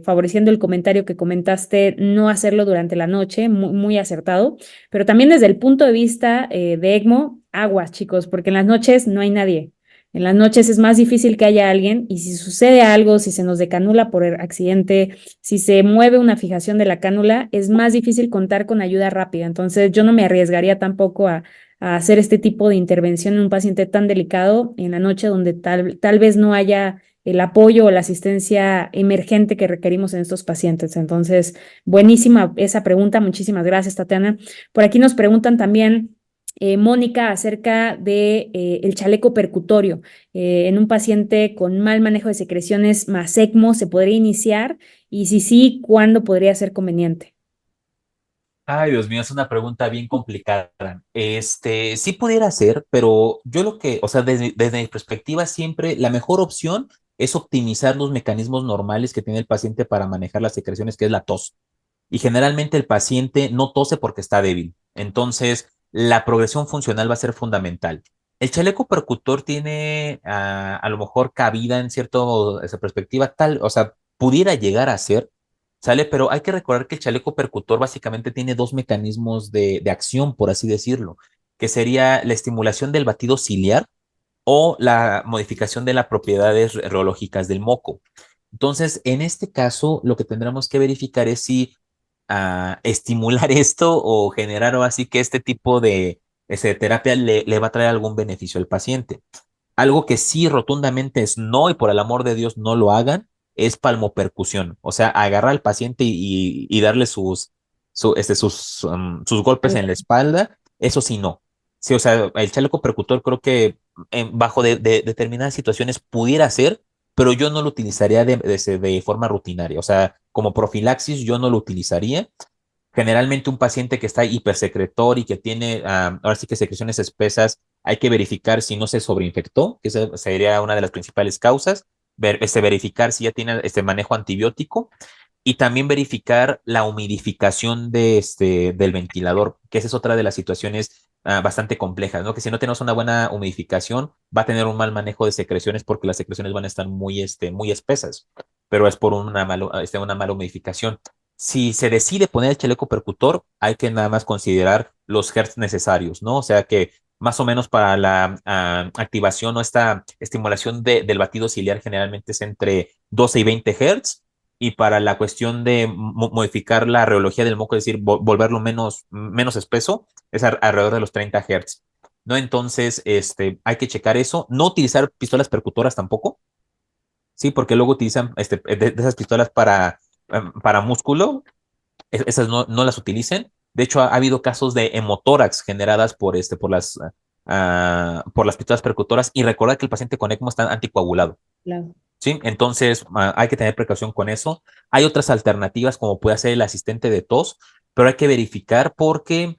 S1: favoreciendo el comentario que comentaste, no hacerlo durante la noche, muy, muy acertado, pero también desde el punto de vista de ECMO, aguas, chicos, porque en las noches no hay nadie. En las noches es más difícil que haya alguien y si sucede algo, si se nos decanula por accidente, si se mueve una fijación de la cánula, es más difícil contar con ayuda rápida. Entonces yo no me arriesgaría tampoco a hacer este tipo de intervención en un paciente tan delicado en la noche donde tal vez no haya el apoyo o la asistencia emergente que requerimos en estos pacientes. Entonces, buenísima esa pregunta. Muchísimas gracias, Tatiana. Por aquí nos preguntan también, Mónica, acerca de el chaleco percutorio. En un paciente con mal manejo de secreciones más ECMO, ¿se podría iniciar? Y si sí, ¿cuándo podría ser conveniente?
S3: Ay, Dios mío, es una pregunta bien complicada. Sí pudiera ser, pero yo o sea, desde mi perspectiva, siempre la mejor opción es optimizar los mecanismos normales que tiene el paciente para manejar las secreciones, que es la tos. Y generalmente el paciente no tose porque está débil. Entonces, la progresión funcional va a ser fundamental. El chaleco percutor tiene a lo mejor cabida en cierto esa perspectiva tal, o sea, pudiera llegar a ser, ¿sale? Pero hay que recordar que el chaleco percutor básicamente tiene dos mecanismos de acción, por así decirlo, que sería la estimulación del batido ciliar o la modificación de las propiedades reológicas del moco. Entonces, en este caso, lo que tendremos que verificar es si estimular esto o generar o así que este tipo de terapia le va a traer algún beneficio al paciente. Algo que sí rotundamente es no y por el amor de Dios no lo hagan es palmopercusión, o sea, agarrar al paciente y darle sus golpes en la espalda, eso sí no. Sí, o sea, el chaleco percutor creo que bajo de determinadas situaciones pudiera ser, pero yo no lo utilizaría de forma rutinaria, o sea, como profilaxis yo no lo utilizaría. Generalmente un paciente que está hipersecretor y que tiene ahora sí que secreciones espesas, hay que verificar si no se sobreinfectó, que esa sería una de las principales causas, verificar si ya tiene este manejo antibiótico y también verificar la humidificación del ventilador, que esa es otra de las situaciones bastante complejas, ¿no? Que si no tenemos una buena humidificación, va a tener un mal manejo de secreciones porque las secreciones van a estar muy espesas, pero es por una mala humidificación. Si se decide poner el chaleco percutor, hay que nada más considerar los hertz necesarios, ¿no? O sea que más o menos para la activación o esta estimulación del batido ciliar generalmente es entre 12 y 20 hertz y para la cuestión de modificar la reología del moco, es decir, volverlo menos espeso, es alrededor de los 30 Hz. ¿No? Entonces, hay que checar eso. No utilizar pistolas percutoras tampoco, ¿sí? Porque luego utilizan de esas pistolas para músculo, esas no las utilicen. De hecho, ha habido casos de hemotórax generadas por las pistolas percutoras y recordar que el paciente con ECMO está anticoagulado.
S1: Claro.
S3: ¿Sí? Entonces, hay que tener precaución con eso. Hay otras alternativas como puede ser el asistente de tos, pero hay que verificar porque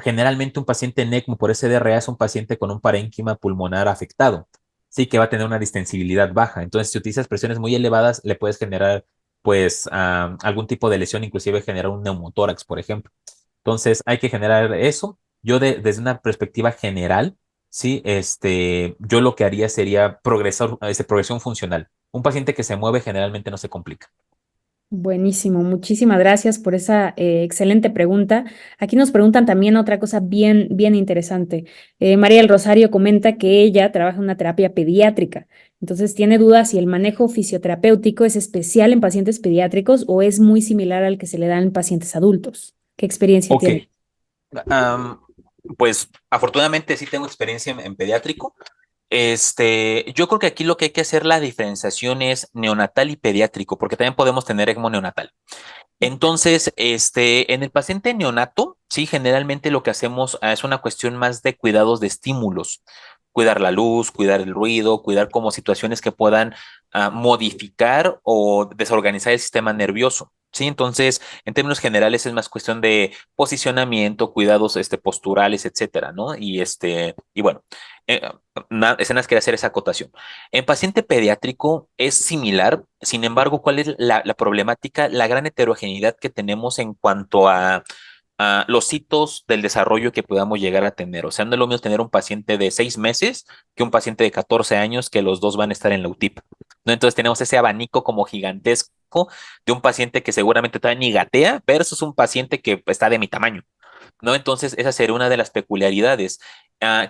S3: generalmente un paciente en ECMO por SDRA es un paciente con un parénquima pulmonar afectado, sí que va a tener una distensibilidad baja. Entonces, si utilizas presiones muy elevadas, le puedes generar pues algún tipo de lesión, inclusive generar un neumotórax, por ejemplo. Entonces, hay que generar eso. Yo desde una perspectiva general, sí, yo lo que haría sería progresión funcional. Un paciente que se mueve generalmente no se complica.
S1: Buenísimo, muchísimas gracias por esa excelente pregunta. Aquí nos preguntan también otra cosa bien, bien interesante. María del Rosario comenta que ella trabaja en una terapia pediátrica, entonces tiene dudas si el manejo fisioterapéutico es especial en pacientes pediátricos o es muy similar al que se le da en pacientes adultos. ¿Qué experiencia
S3: Ok.
S1: tiene?
S3: Am, pues afortunadamente sí tengo experiencia en pediátrico. Yo creo que aquí lo que hay que hacer la diferenciación es neonatal y pediátrico, porque también podemos tener ECMO neonatal. Entonces, en el paciente neonato, sí, generalmente lo que hacemos es una cuestión más de cuidados de estímulos, cuidar la luz, cuidar el ruido, cuidar como situaciones que puedan modificar o desorganizar el sistema nervioso. Sí, entonces, en términos generales es más cuestión de posicionamiento, cuidados posturales, etcétera, ¿no? Y bueno, eh, escenas quiere hacer esa acotación. En paciente pediátrico es similar, sin embargo, ¿cuál es la problemática? La gran heterogeneidad que tenemos en cuanto a los hitos del desarrollo que podamos llegar a tener. O sea, no es lo mismo tener un paciente de 6 meses que un paciente de 14 años, que los dos van a estar en la UTIP, ¿no? Entonces tenemos ese abanico como gigantesco de un paciente que seguramente todavía ni gatea versus un paciente que está de mi tamaño, ¿no? Entonces, esa sería una de las peculiaridades.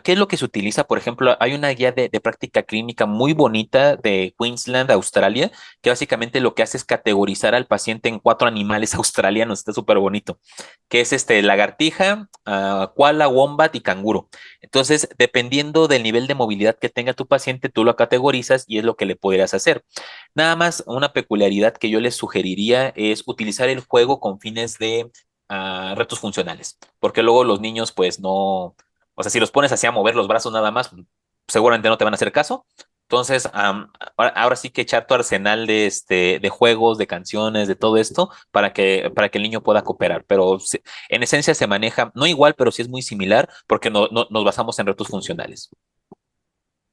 S3: ¿Qué es lo que se utiliza? Por ejemplo, hay una guía de práctica clínica muy bonita de Queensland, Australia, que básicamente lo que hace es categorizar al paciente en 4 animales australianos. Está súper bonito, que es lagartija, koala, wombat y canguro. Entonces, dependiendo del nivel de movilidad que tenga tu paciente, tú lo categorizas y es lo que le podrías hacer. Nada más, una peculiaridad que yo les sugeriría es utilizar el juego con fines de retos funcionales, porque luego los niños pues no, o sea, si los pones así a mover los brazos nada más, seguramente no te van a hacer caso. Entonces, ahora sí que echar tu arsenal de juegos, de canciones, de todo esto, para que el niño pueda cooperar. Pero en esencia se maneja, no igual, pero sí es muy similar, porque nos basamos en retos funcionales.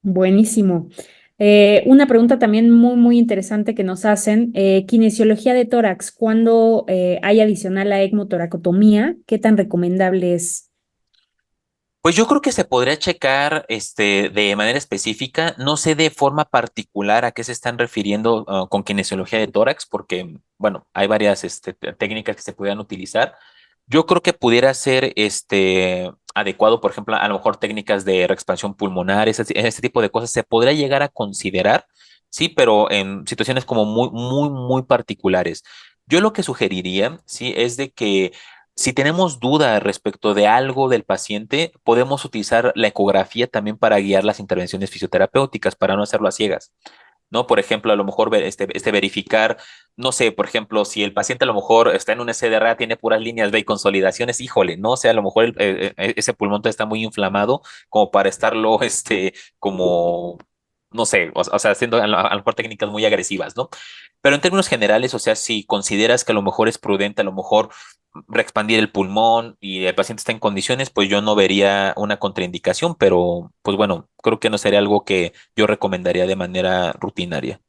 S1: Buenísimo. Una pregunta también muy, muy interesante que nos hacen, kinesiología de tórax, ¿cuándo hay adicional a ECMO-toracotomía? ¿Qué tan recomendable es?
S3: Pues yo creo que se podría checar de manera específica, no sé de forma particular a qué se están refiriendo con kinesiología de tórax, porque, bueno, hay varias técnicas que se pudieran utilizar. Yo creo que pudiera ser adecuado, por ejemplo, a lo mejor técnicas de reexpansión pulmonar, ese tipo de cosas se podría llegar a considerar, sí, pero en situaciones como muy, muy, muy particulares. Yo lo que sugeriría, sí, es de que si tenemos duda respecto de algo del paciente, podemos utilizar la ecografía también para guiar las intervenciones fisioterapéuticas, para no hacerlo a ciegas, ¿no? Por ejemplo, a lo mejor verificar, no sé, por ejemplo, si el paciente a lo mejor está en un SDRA, tiene puras líneas B y consolidaciones, híjole, no. O sea, a lo mejor ese pulmón está muy inflamado como para estarlo, como, no sé, o sea, haciendo a lo mejor técnicas muy agresivas, ¿no? Pero en términos generales, o sea, si consideras que a lo mejor es prudente, a lo mejor reexpandir el pulmón y el paciente está en condiciones, pues yo no vería una contraindicación, pero pues bueno, creo que no sería algo que yo recomendaría de manera rutinaria.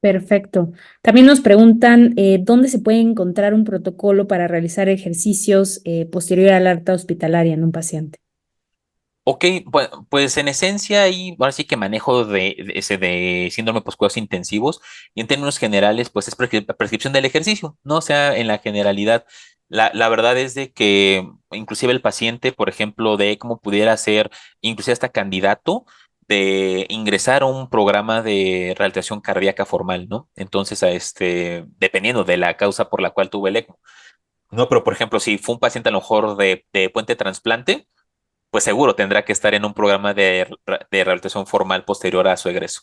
S1: Perfecto. También nos preguntan dónde se puede encontrar un protocolo para realizar ejercicios posterior al alta hospitalaria en un paciente.
S3: Ok, pues en esencia hay ahora sí que manejo de síndrome post intensivos, y en términos generales pues es prescripción del ejercicio, ¿no? O sea, en la generalidad, la verdad es de que inclusive el paciente, por ejemplo, de ECMO pudiera ser inclusive hasta candidato de ingresar a un programa de rehabilitación cardíaca formal, ¿no? Entonces, dependiendo de la causa por la cual tuve el ECMO. No, pero por ejemplo, si fue un paciente a lo mejor de puente trasplante, pues seguro tendrá que estar en un programa de rehabilitación formal posterior a su egreso.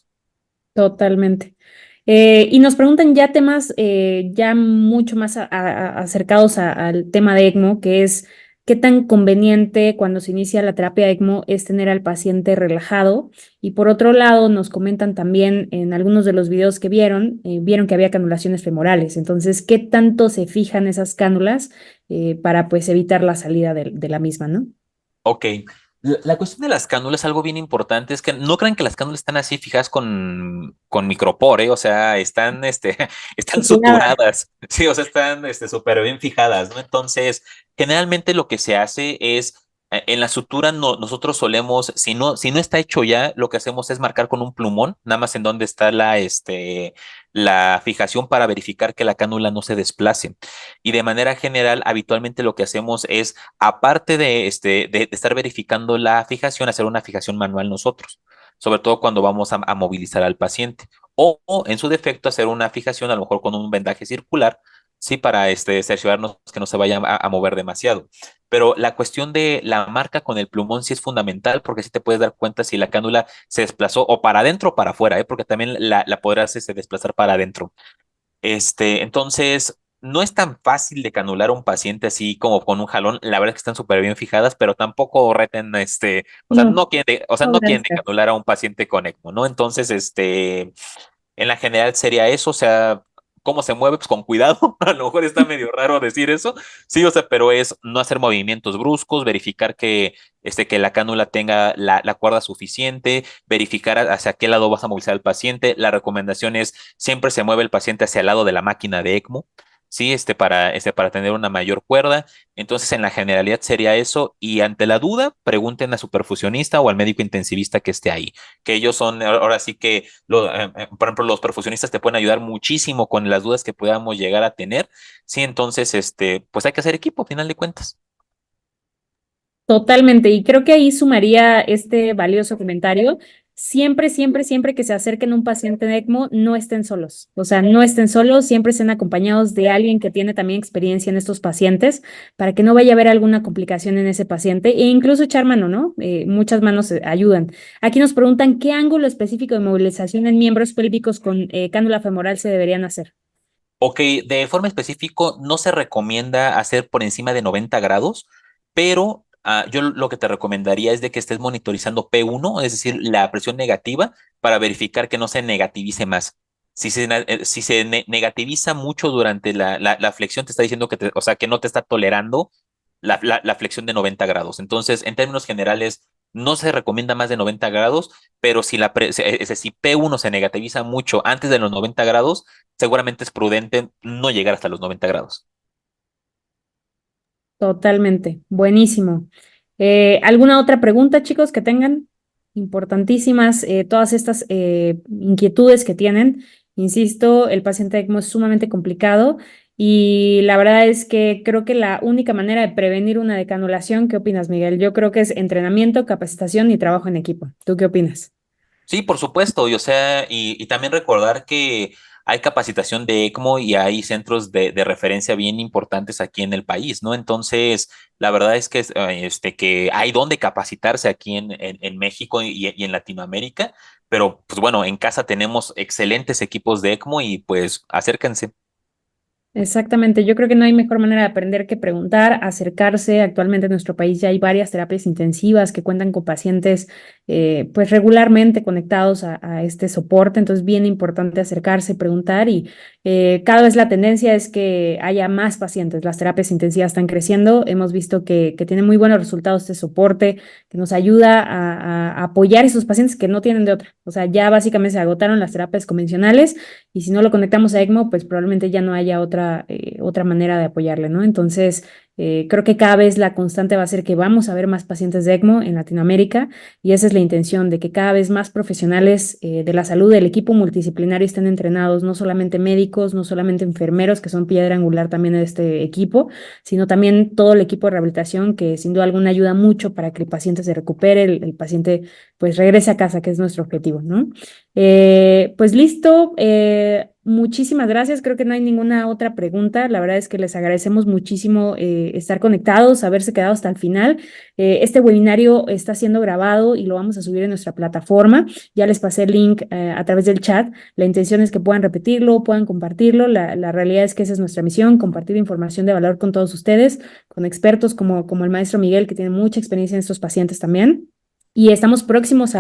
S1: Totalmente. Y nos preguntan ya temas ya mucho más acercados al tema de ECMO, que es qué tan conveniente cuando se inicia la terapia ECMO es tener al paciente relajado. Y por otro lado, nos comentan también en algunos de los videos que vieron que había canulaciones femorales. Entonces, ¿qué tanto se fijan esas cánulas para pues evitar la salida de la misma, ¿no?
S3: Ok. La cuestión de las cánulas, algo bien importante, es que no crean que las cánulas están así fijas con micropore, o sea, están
S1: Nada.
S3: suturadas, sí, o sea, están súper bien fijadas, ¿no? Entonces, generalmente lo que se hace es En la sutura nosotros solemos, si no está hecho ya, lo que hacemos es marcar con un plumón, nada más en donde está la fijación para verificar que la cánula no se desplace. Y de manera general, habitualmente lo que hacemos es, aparte de estar verificando la fijación, hacer una fijación manual nosotros, sobre todo cuando vamos a movilizar al paciente. O en su defecto, hacer una fijación a lo mejor con un vendaje circular, sí, para cerciorarnos que no se vaya a mover demasiado. Pero la cuestión de la marca con el plumón sí es fundamental porque sí te puedes dar cuenta si la cánula se desplazó o para adentro o para afuera, ¿eh? Porque también la podrás desplazar para adentro. Entonces, no es tan fácil de canular a un paciente así como con un jalón. La verdad es que están súper bien fijadas, pero tampoco reten, o sea,
S1: No,
S3: no
S1: podrá
S3: quieren
S1: ser.
S3: canular a un paciente con ECMO, ¿no? Entonces, en la general sería eso, o sea, cómo se mueve, pues con cuidado. A lo mejor está medio raro decir eso, sí, o sea, pero es no hacer movimientos bruscos, verificar que la cánula tenga la cuerda suficiente, verificar hacia qué lado vas a movilizar al paciente. La recomendación es siempre se mueve el paciente hacia el lado de la máquina de ECMO. Sí, para tener una mayor cuerda. Entonces, en la generalidad sería eso. Y ante la duda, pregunten a su perfusionista o al médico intensivista que esté ahí, que ellos son, ahora sí que por ejemplo, los perfusionistas te pueden ayudar muchísimo con las dudas que podamos llegar a tener. Sí, entonces, pues hay que hacer equipo, a final de cuentas.
S1: Totalmente, y creo que ahí sumaría este valioso comentario. Siempre, siempre, siempre que se acerquen a un paciente de ECMO, no estén solos. O sea, no estén solos, siempre estén acompañados de alguien que tiene también experiencia en estos pacientes para que no vaya a haber alguna complicación en ese paciente e incluso echar mano, ¿no? Muchas manos ayudan. Aquí nos preguntan qué ángulo específico de movilización en miembros pélvicos con cánula femoral se deberían hacer.
S3: Ok, de forma específica, no se recomienda hacer por encima de 90 grados, pero yo lo que te recomendaría es de que estés monitorizando P1, es decir, la presión negativa, para verificar que no se negativice más. Si se negativiza mucho durante la flexión, te está diciendo o sea, que no te está tolerando la flexión de 90 grados. Entonces, en términos generales, no se recomienda más de 90 grados, pero si P1 se negativiza mucho antes de los 90 grados, seguramente es prudente no llegar hasta los 90 grados.
S1: Totalmente, buenísimo. ¿Alguna otra pregunta, chicos, que tengan? Importantísimas, todas estas inquietudes que tienen. Insisto, el paciente ECMO es sumamente complicado y la verdad es que creo que la única manera de prevenir una decanulación, ¿qué opinas, Miguel? Yo creo que es entrenamiento, capacitación y trabajo en equipo. ¿Tú qué opinas?
S3: Sí, por supuesto, y, o sea, y también recordar que hay capacitación de ECMO y hay centros de referencia bien importantes aquí en el país, ¿no? Entonces, la verdad es que hay donde capacitarse aquí en México y en Latinoamérica, pero pues bueno, en casa tenemos excelentes equipos de ECMO y pues acérquense.
S1: Exactamente, yo creo que no hay mejor manera de aprender que preguntar, acercarse. Actualmente en nuestro país ya hay varias terapias intensivas que cuentan con pacientes pues regularmente conectados a este soporte, entonces bien importante acercarse, preguntar y cada vez la tendencia es que haya más pacientes. Las terapias intensivas están creciendo, hemos visto que tiene muy buenos resultados este soporte, que nos ayuda a apoyar a esos pacientes que no tienen de otra. O sea, ya básicamente se agotaron las terapias convencionales y si no lo conectamos a ECMO, pues probablemente ya no haya otra manera de apoyarle, ¿no? Entonces, creo que cada vez la constante va a ser que vamos a ver más pacientes de ECMO en Latinoamérica y esa es la intención, de que cada vez más profesionales de la salud del equipo multidisciplinario estén entrenados, no solamente médicos, no solamente enfermeros, que son piedra angular también de este equipo, sino también todo el equipo de rehabilitación, que sin duda alguna ayuda mucho para que el paciente se recupere, el paciente pues regrese a casa, que es nuestro objetivo, ¿no? Pues listo, muchísimas gracias. Creo que no hay ninguna otra pregunta. La verdad es que les agradecemos muchísimo estar conectados, haberse quedado hasta el final. Este webinario está siendo grabado y lo vamos a subir en nuestra plataforma. Ya les pasé el link a través del chat. La intención es que puedan repetirlo, puedan compartirlo. La realidad es que esa es nuestra misión, compartir información de valor con todos ustedes, con expertos como el maestro Miguel, que tiene mucha experiencia en estos pacientes también. Y estamos próximos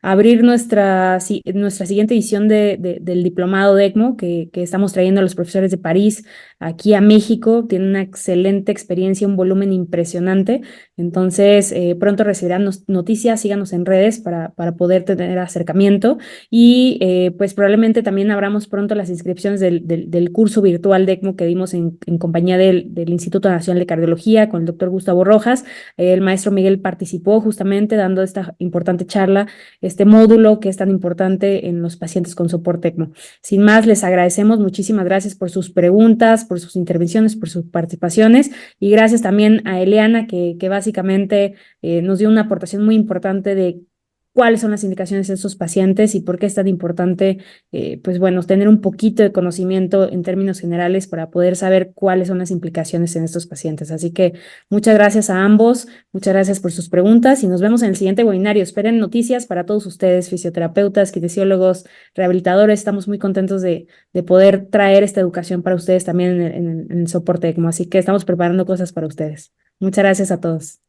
S1: abrir nuestra siguiente edición del diplomado de ECMO que estamos trayendo a los profesores de París aquí a México. Tiene una excelente experiencia, un volumen impresionante. Entonces, pronto recibirán noticias, síganos en redes para poder tener acercamiento y pues probablemente también abramos pronto las inscripciones del curso virtual de ECMO que dimos en compañía del Instituto Nacional de Cardiología con el doctor Gustavo Rojas. El maestro Miguel participó justamente dando esta importante charla, este módulo que es tan importante en los pacientes con soporte ECMO. Sin más, les agradecemos, muchísimas gracias por sus preguntas, por sus intervenciones, por sus participaciones y gracias también a Eliana que básicamente nos dio una aportación muy importante de cuáles son las indicaciones de estos pacientes y por qué es tan importante, pues bueno, tener un poquito de conocimiento en términos generales para poder saber cuáles son las implicaciones en estos pacientes. Así que muchas gracias a ambos, muchas gracias por sus preguntas y nos vemos en el siguiente webinario. Esperen noticias para todos ustedes, fisioterapeutas, kinesiólogos, rehabilitadores. Estamos muy contentos de poder traer esta educación para ustedes también en el soporte ECMO. Así que estamos preparando cosas para ustedes. Muchas gracias a todos.